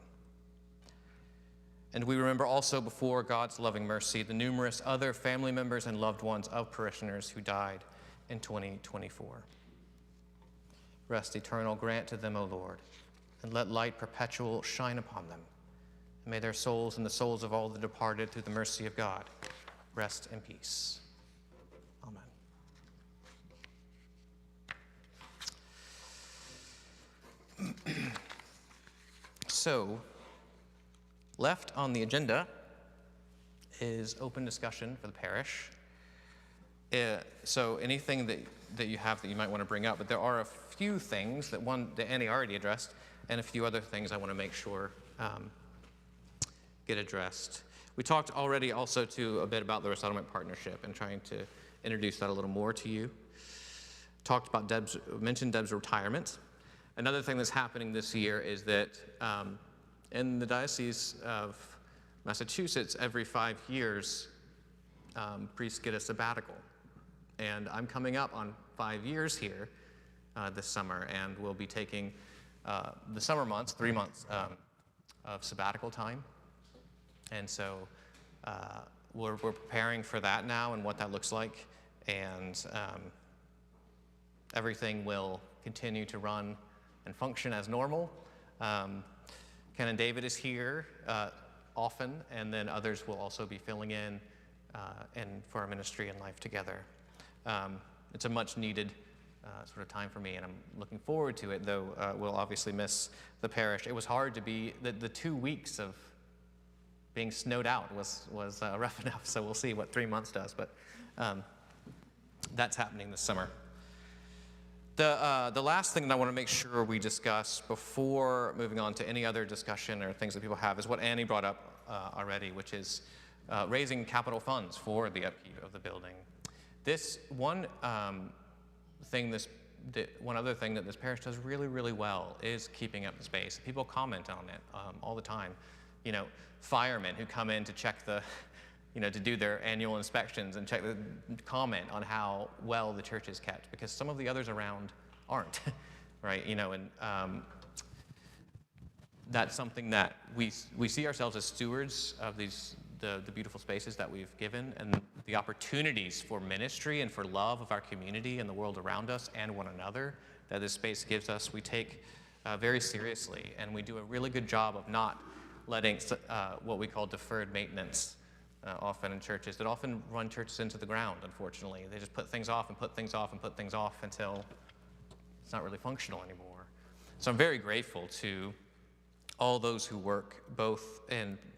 And we remember also before God's loving mercy the numerous other family members and loved ones of parishioners who died in 2024. Rest eternal grant to them, O Lord, and let light perpetual shine upon them. And may their souls and the souls of all the departed through the mercy of God rest in peace. Amen. So, left on the agenda is open discussion for the parish. So anything that you have that you might want to bring up, but there are a few things that Annie already addressed, and a few other things I want to make sure get addressed. We talked already also too a bit about the resettlement partnership and trying to introduce that a little more to you. Mentioned Deb's retirement. Another thing that's happening this year is that in the Diocese of Massachusetts, every 5 years, priests get a sabbatical. And I'm coming up on 5 years here this summer, and we'll be taking the summer months, 3 months of sabbatical time. And so we're preparing for that now and what that looks like. And everything will continue to run and function as normal. Ken and David is here often, and then others will also be filling in and for our ministry and life together. It's a much needed sort of time for me, and I'm looking forward to it, though we'll obviously miss the parish. It was hard to be, the 2 weeks of being snowed out was rough enough, so we'll see what 3 months does, but that's happening this summer. The last thing that I want to make sure we discuss before moving on to any other discussion or things that people have is what Annie brought up already, which is raising capital funds for the upkeep of the building. This one one other thing that this parish does really, really well is keeping up the space. People comment on it all the time. You know, firemen who come in to check the, to do their annual inspections and comment on how well the church is kept, because some of the others around aren't, right? And that's something that we see ourselves as stewards of the beautiful spaces that we've given, and the opportunities for ministry and for love of our community and the world around us and one another that this space gives us, we take very seriously, and we do a really good job of not letting what we call deferred maintenance often in churches that often run churches into the ground, unfortunately. They just put things off and put things off and put things off until it's not really functional anymore. So I'm very grateful to all those who work both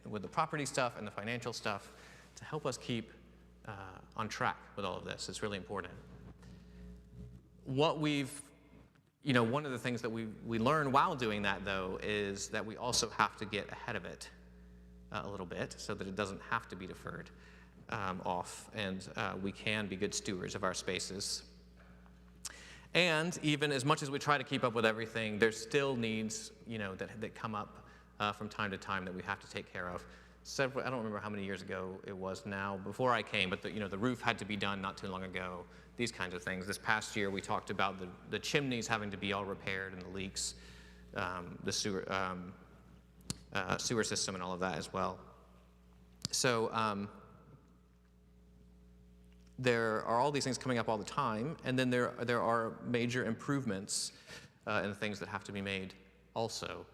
with the property stuff and the financial stuff to help us keep on track with all of this. It's really important. What one of the things that we learn while doing that, though, is that we also have to get ahead of it a little bit so that it doesn't have to be deferred off, and we can be good stewards of our spaces. And even as much as we try to keep up with everything, there's still needs, that come up from time to time that we have to take care of. I don't remember how many years ago it was now, before I came, but the roof had to be done not too long ago, these kinds of things. This past year, we talked about the chimneys having to be all repaired and the leaks, the sewer system and all of that as well. So there are all these things coming up all the time, and then there are major improvements and things that have to be made also.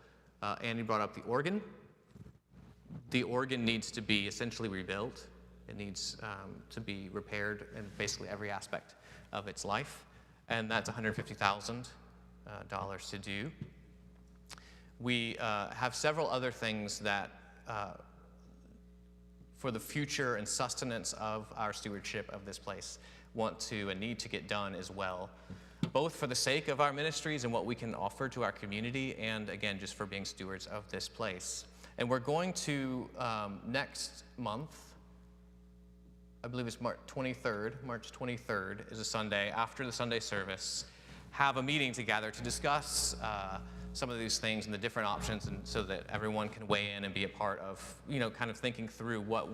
Annie brought up the organ. The organ needs to be essentially rebuilt. It needs to be repaired in basically every aspect of its life, and that's $150,000 to do. We have several other things that for the future and sustenance of our stewardship of this place want to and need to get done as well, both for the sake of our ministries and what we can offer to our community, and again, just for being stewards of this place. And we're going to, next month, I believe it's March 23rd is a Sunday, after the Sunday service, have a meeting together to discuss some of these things and the different options, and so that everyone can weigh in and be a part of, kind of thinking through what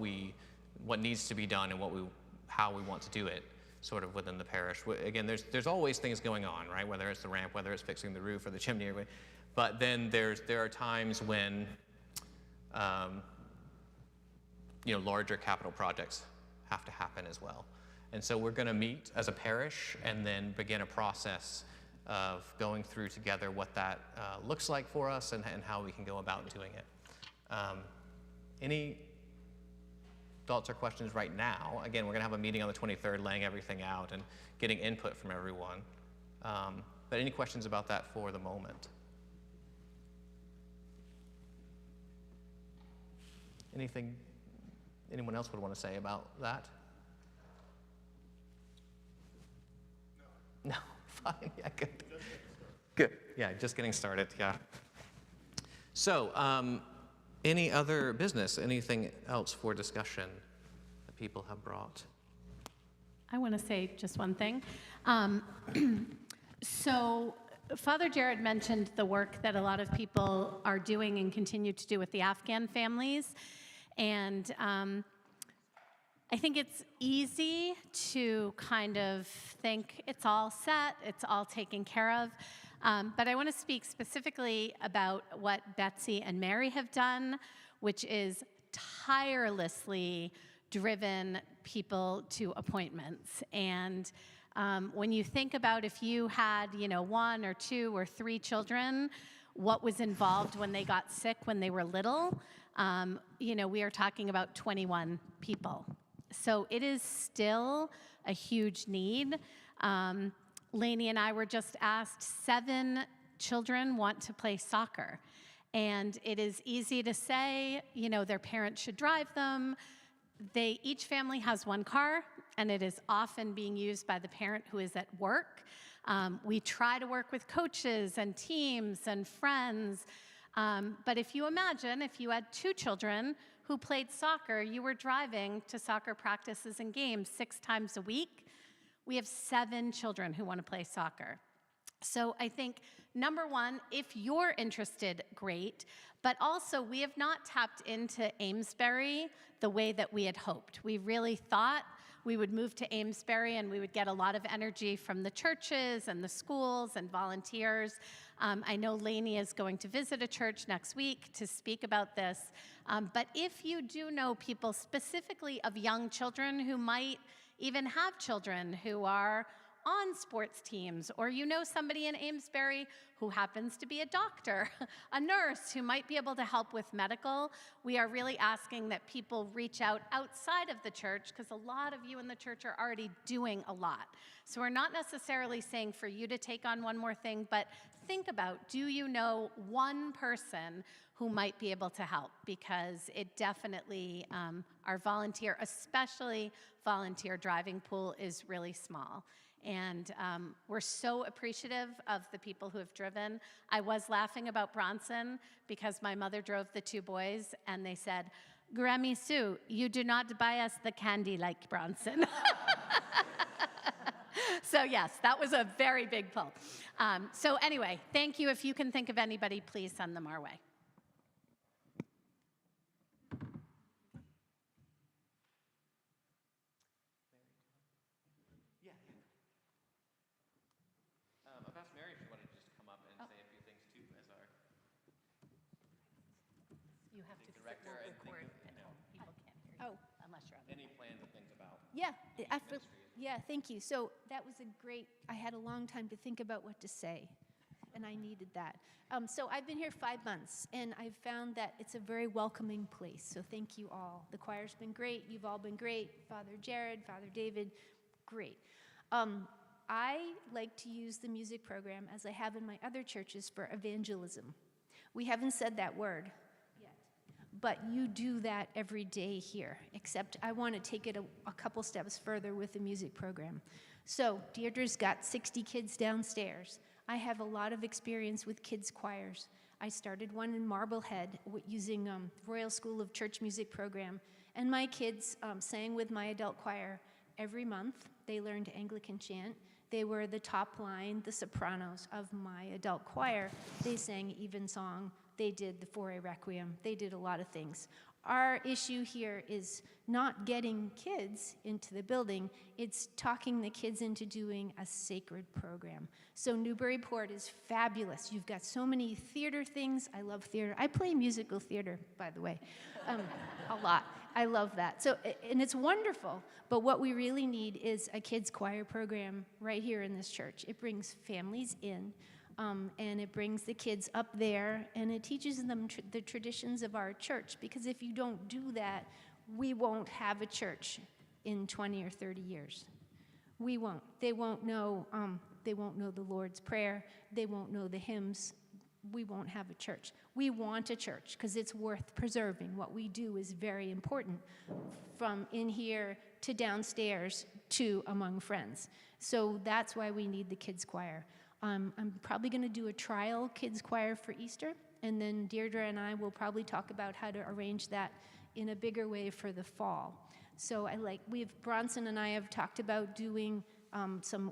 needs to be done and how we want to do it, sort of within the parish. Again, there's always things going on, right? Whether it's the ramp, whether it's fixing the roof or the chimney, but then there are times when larger capital projects have to happen as well. And so we're going to meet as a parish and then begin a process of going through together what that looks like for us and how we can go about doing it. Any thoughts or questions right now? Again, we're going to have a meeting on the 23rd, laying everything out and getting input from everyone. But any questions about that for the moment? Anything anyone else would want to say about that? No, fine, yeah, good. Good, yeah, just getting started, yeah. So, any other business, anything else for discussion that people have brought? I want to say just one thing. So Father Jared mentioned the work that a lot of people are doing and continue to do with the Afghan families. And I think it's easy to kind of think it's all set, it's all taken care of. But I want to speak specifically about what Betsy and Mary have done, which is tirelessly driven people to appointments. And when you think about if you had, 1 or 2 or 3 children, what was involved when they got sick when they were little, we are talking about 21 people. So it is still a huge need. Lainey and I were just asked, 7 children want to play soccer. And it is easy to say, their parents should drive them. Each family has 1 car, and it is often being used by the parent who is at work. We try to work with coaches and teams and friends. But if you imagine, if you had 2 children who played soccer, you were driving to soccer practices and games 6 times a week. We have 7 children who want to play soccer. So I think, number 1, if you're interested, great. But also, we have not tapped into Amesbury the way that we had hoped. We really thought we would move to Amesbury and we would get a lot of energy from the churches and the schools and volunteers. I know Lainey is going to visit a church next week to speak about this. But if you do know people specifically of young children who might even have children who are on sports teams, or somebody in Amesbury who happens to be a doctor, a nurse who might be able to help with medical, we are really asking that people reach out outside of the church, because a lot of you in the church are already doing a lot. So we're not necessarily saying for you to take on one more thing, but think about, do you know one person who might be able to help? Because it definitely, our volunteer, especially volunteer driving pool, is really small. And we're so appreciative of the people who have driven. I was laughing about Bronson because my mother drove the 2 boys, and they said, "Grammy Sue, you do not buy us the candy like Bronson." So yes, that was a very big pull. So anyway, thank you. If you can think of anybody, please send them our way. I've asked Mary if she wanted to just come up and say a few things too, as our You have to director, and think of, people can't hear you. Oh. Unless you're on. any plans and things about. Yeah, thank you. So that was I had a long time to think about what to say, and I needed that. So I've been here 5 months, and I've found that it's a very welcoming place. So thank you all. The choir's been great. You've all been great. Father Jared, Father David, great. I like to use the music program, as I have in my other churches, for evangelism. We haven't said that word yet, but you do that every day here, except I want to take it a couple steps further with the music program. So Deirdre's got 60 kids downstairs. I have a lot of experience with kids' choirs. I started one in Marblehead using Royal School of Church Music program, and my kids sang with my adult choir every month. They learned Anglican chant. They were the top line, the sopranos of my adult choir. They sang evensong. They did the Four Requiem. They did a lot of things. Our issue here is not getting kids into the building. It's talking the kids into doing a sacred program. So Newburyport is fabulous. You've got so many theater things. I love theater. I play musical theater, by the way, a lot. I love that. So, and it's wonderful. But what we really need is a kids choir program right here in this church. It brings families in. And it brings the kids up there, and it teaches them the traditions of our church. Because if you don't do that, we won't have a church in 20 or 30 years. We won't. They won't know the Lord's Prayer. They won't know the hymns. We won't have a church. We want a church because it's worth preserving. What we do is very important, from in here to downstairs to among friends. So that's why we need the kids' choir. I'm probably going to do a trial kids choir for Easter, and then Deirdre and I will probably talk about how to arrange that in a bigger way for the fall. So Bronson and I have talked about doing some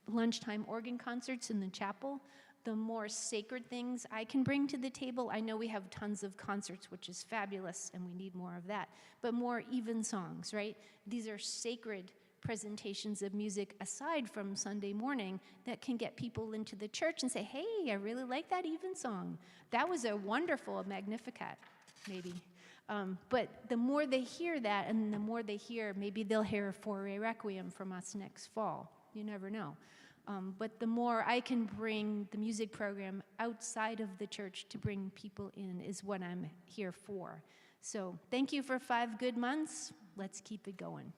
lunchtime organ concerts in the chapel. the more sacred things I can bring to the table. I know we have tons of concerts, which is fabulous, and we need more of that, but more even songs, right? These are sacred presentations of music aside from Sunday morning that can get people into the church and say, hey, I really like that even song. That was a wonderful Magnificat, maybe. But the more they hear that, and the more they hear, maybe they'll hear Foray Requiem from us next fall. You never know. But the more I can bring the music program outside of the church to bring people in is what I'm here for. So thank you for 5 good months. Let's keep it going.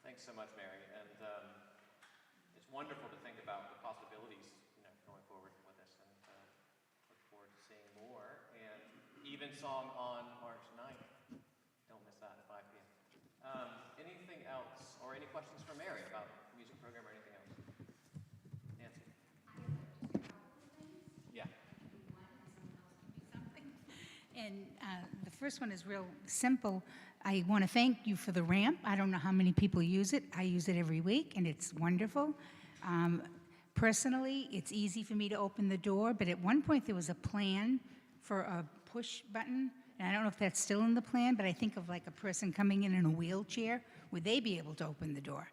Thanks so much, Mary. And it's wonderful to think about the possibilities, going forward with this, and look forward to seeing more. And even song on March 9th. Don't miss that at 5 p.m. Anything else, or any questions for Mary about the music program or anything else? Nancy? Yeah. And the first one is real simple. I want to thank you for the ramp. I don't know how many people use it. I use it every week, and it's wonderful. Personally, it's easy for me to open the door, but at one point there was a plan for a push button, and I don't know if that's still in the plan, but I think of like a person coming in a wheelchair. Would they be able to open the door?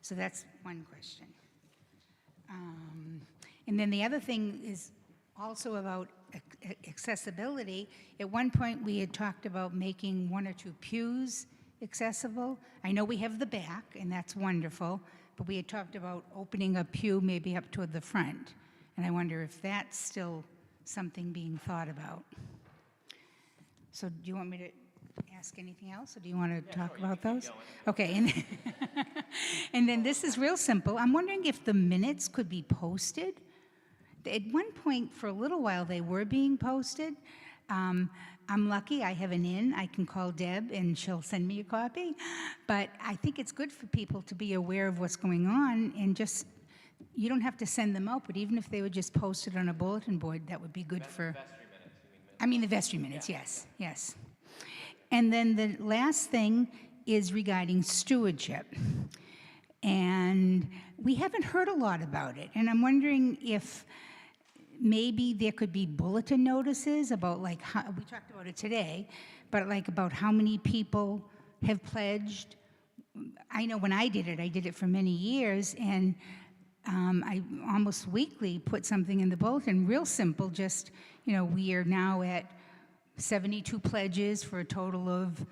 So that's one question. And then the other thing is also about accessibility. At one point, we had talked about making 1 or 2 pews accessible. I know we have the back, and that's wonderful, but we had talked about opening a pew maybe up toward the front. And I wonder if that's still something being thought about. So do you want me to ask anything else, or do you want to talk about those? Okay, and then this is real simple. I'm wondering if the minutes could be posted. At one point, for a little while, they were being posted. I'm lucky, I have an in. I can call Deb, and she'll send me a copy. But I think it's good for people to be aware of what's going on, and just, you don't have to send them out, but even if they were just posted on a bulletin board, that would be good for... Vestry minutes, you mean? I mean the vestry minutes, yes, yes. And then the last thing is regarding stewardship. And we haven't heard a lot about it. And I'm wondering if maybe there could be bulletin notices about, like, how, we talked about it today, but like about how many people have pledged. I know when I did it for many years, and I almost weekly put something in the bulletin, real simple, just, we are now at 72 pledges for a total of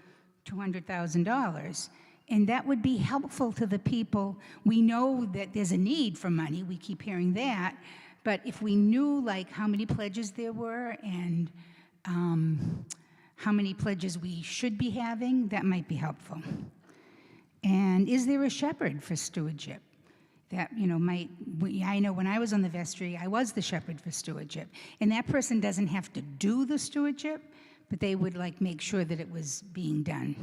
$200,000. And that would be helpful to the people. We know that there's a need for money, we keep hearing that, but if we knew like how many pledges there were and how many pledges we should be having, that might be helpful. And is there a shepherd for stewardship? That, I know when I was on the vestry, I was the shepherd for stewardship. And that person doesn't have to do the stewardship, but they would like make sure that it was being done.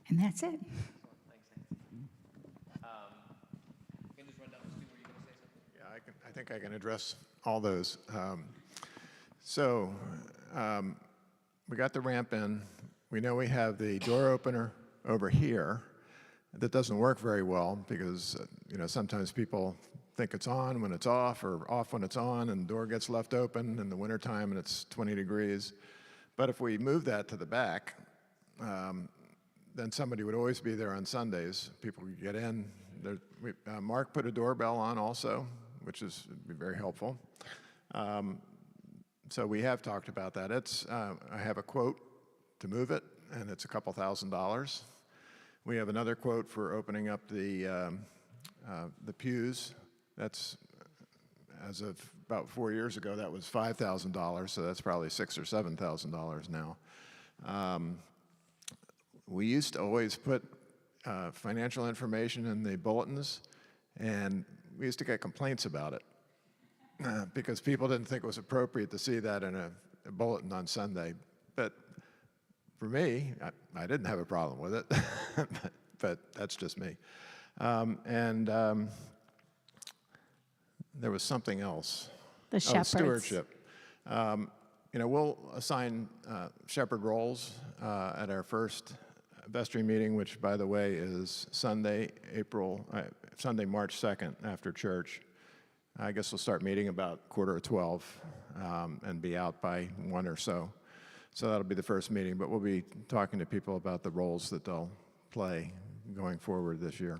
And that's it. Thanks, Nancy. You can just run down those two. Were you going to say something? Yeah, I think I can address all those. We got the ramp in. We know we have the door opener over here. That doesn't work very well because, sometimes people think it's on when it's off, or off when it's on, and the door gets left open in the wintertime and it's 20 degrees. But if we move that to the back, then somebody would always be there on Sundays. People could get in. Mark put a doorbell on also, which is very helpful. So we have talked about that. I have a quote to move it, and it's a couple $1,000s. We have another quote for opening up the pews. That's, as of about 4 years ago, that was $5,000, so that's probably $6,000 or $7,000 now. We used to always put financial information in the bulletins, and we used to get complaints about it because people didn't think it was appropriate to see that in a bulletin on Sunday. But for me, I didn't have a problem with it, but that's just me. There was something else. The shepherds. Stewardship. we'll assign shepherd roles at our first vestry meeting, which, by the way, is Sunday, March 2nd after church. I guess we'll start meeting about 11:45 and be out by 1 or so. So that'll be the first meeting, but we'll be talking to people about the roles that they'll play going forward this year.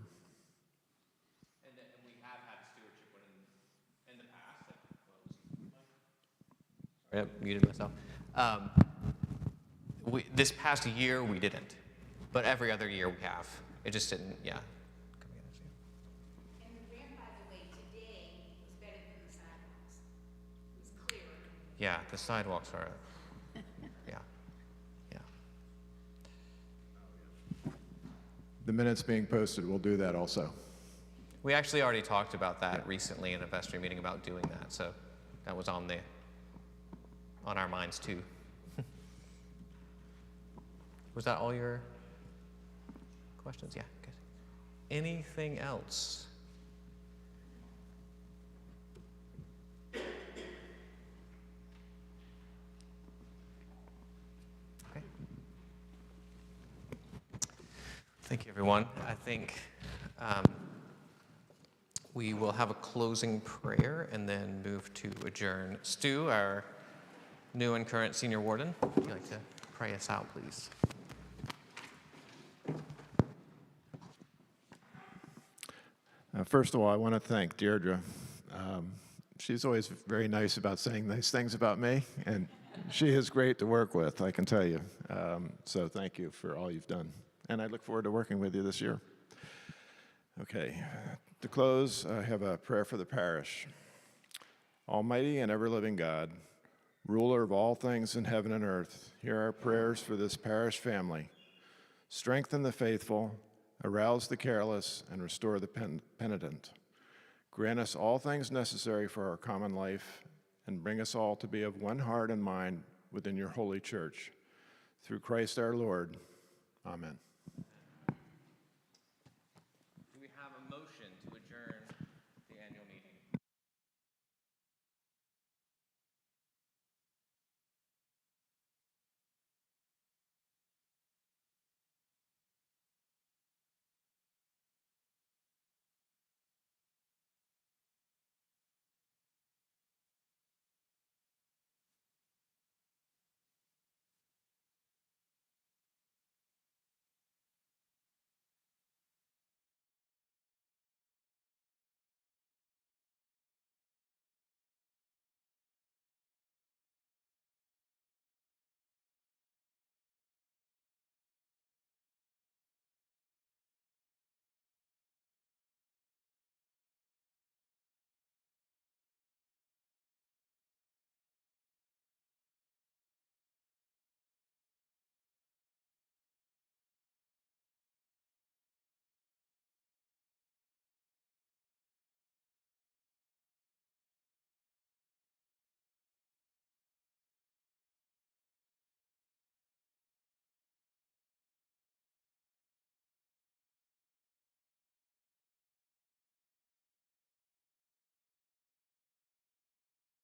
And we have had stewardship in the past. Yep, muted myself. This past year we didn't, but every other year we have. It just didn't, yeah. And the ramp, by the way, today was better than the sidewalks. It was clearer. Yeah, the sidewalks are, yeah. The minutes being posted, we'll do that also. We actually already talked about that recently in a vestry meeting about doing that, so that was on our minds too. Was that all your questions? Yeah, good. Anything else? Okay. Thank you, everyone. I think we will have a closing prayer and then move to adjourn. Stu, our new and current senior warden, would you like to pray us out, please? First of all, I want to thank Deirdre. She's always very nice about saying nice things about me, and she is great to work with, I can tell you. So thank you for all you've done. And I look forward to working with you this year. Okay, to close, I have a prayer for the parish. Almighty and ever-living God, ruler of all things in heaven and earth, hear our prayers for this parish family. Strengthen the faithful, arouse the careless, and restore the penitent. Grant us all things necessary for our common life, and bring us all to be of one heart and mind within your holy church. Through Christ our Lord. Amen.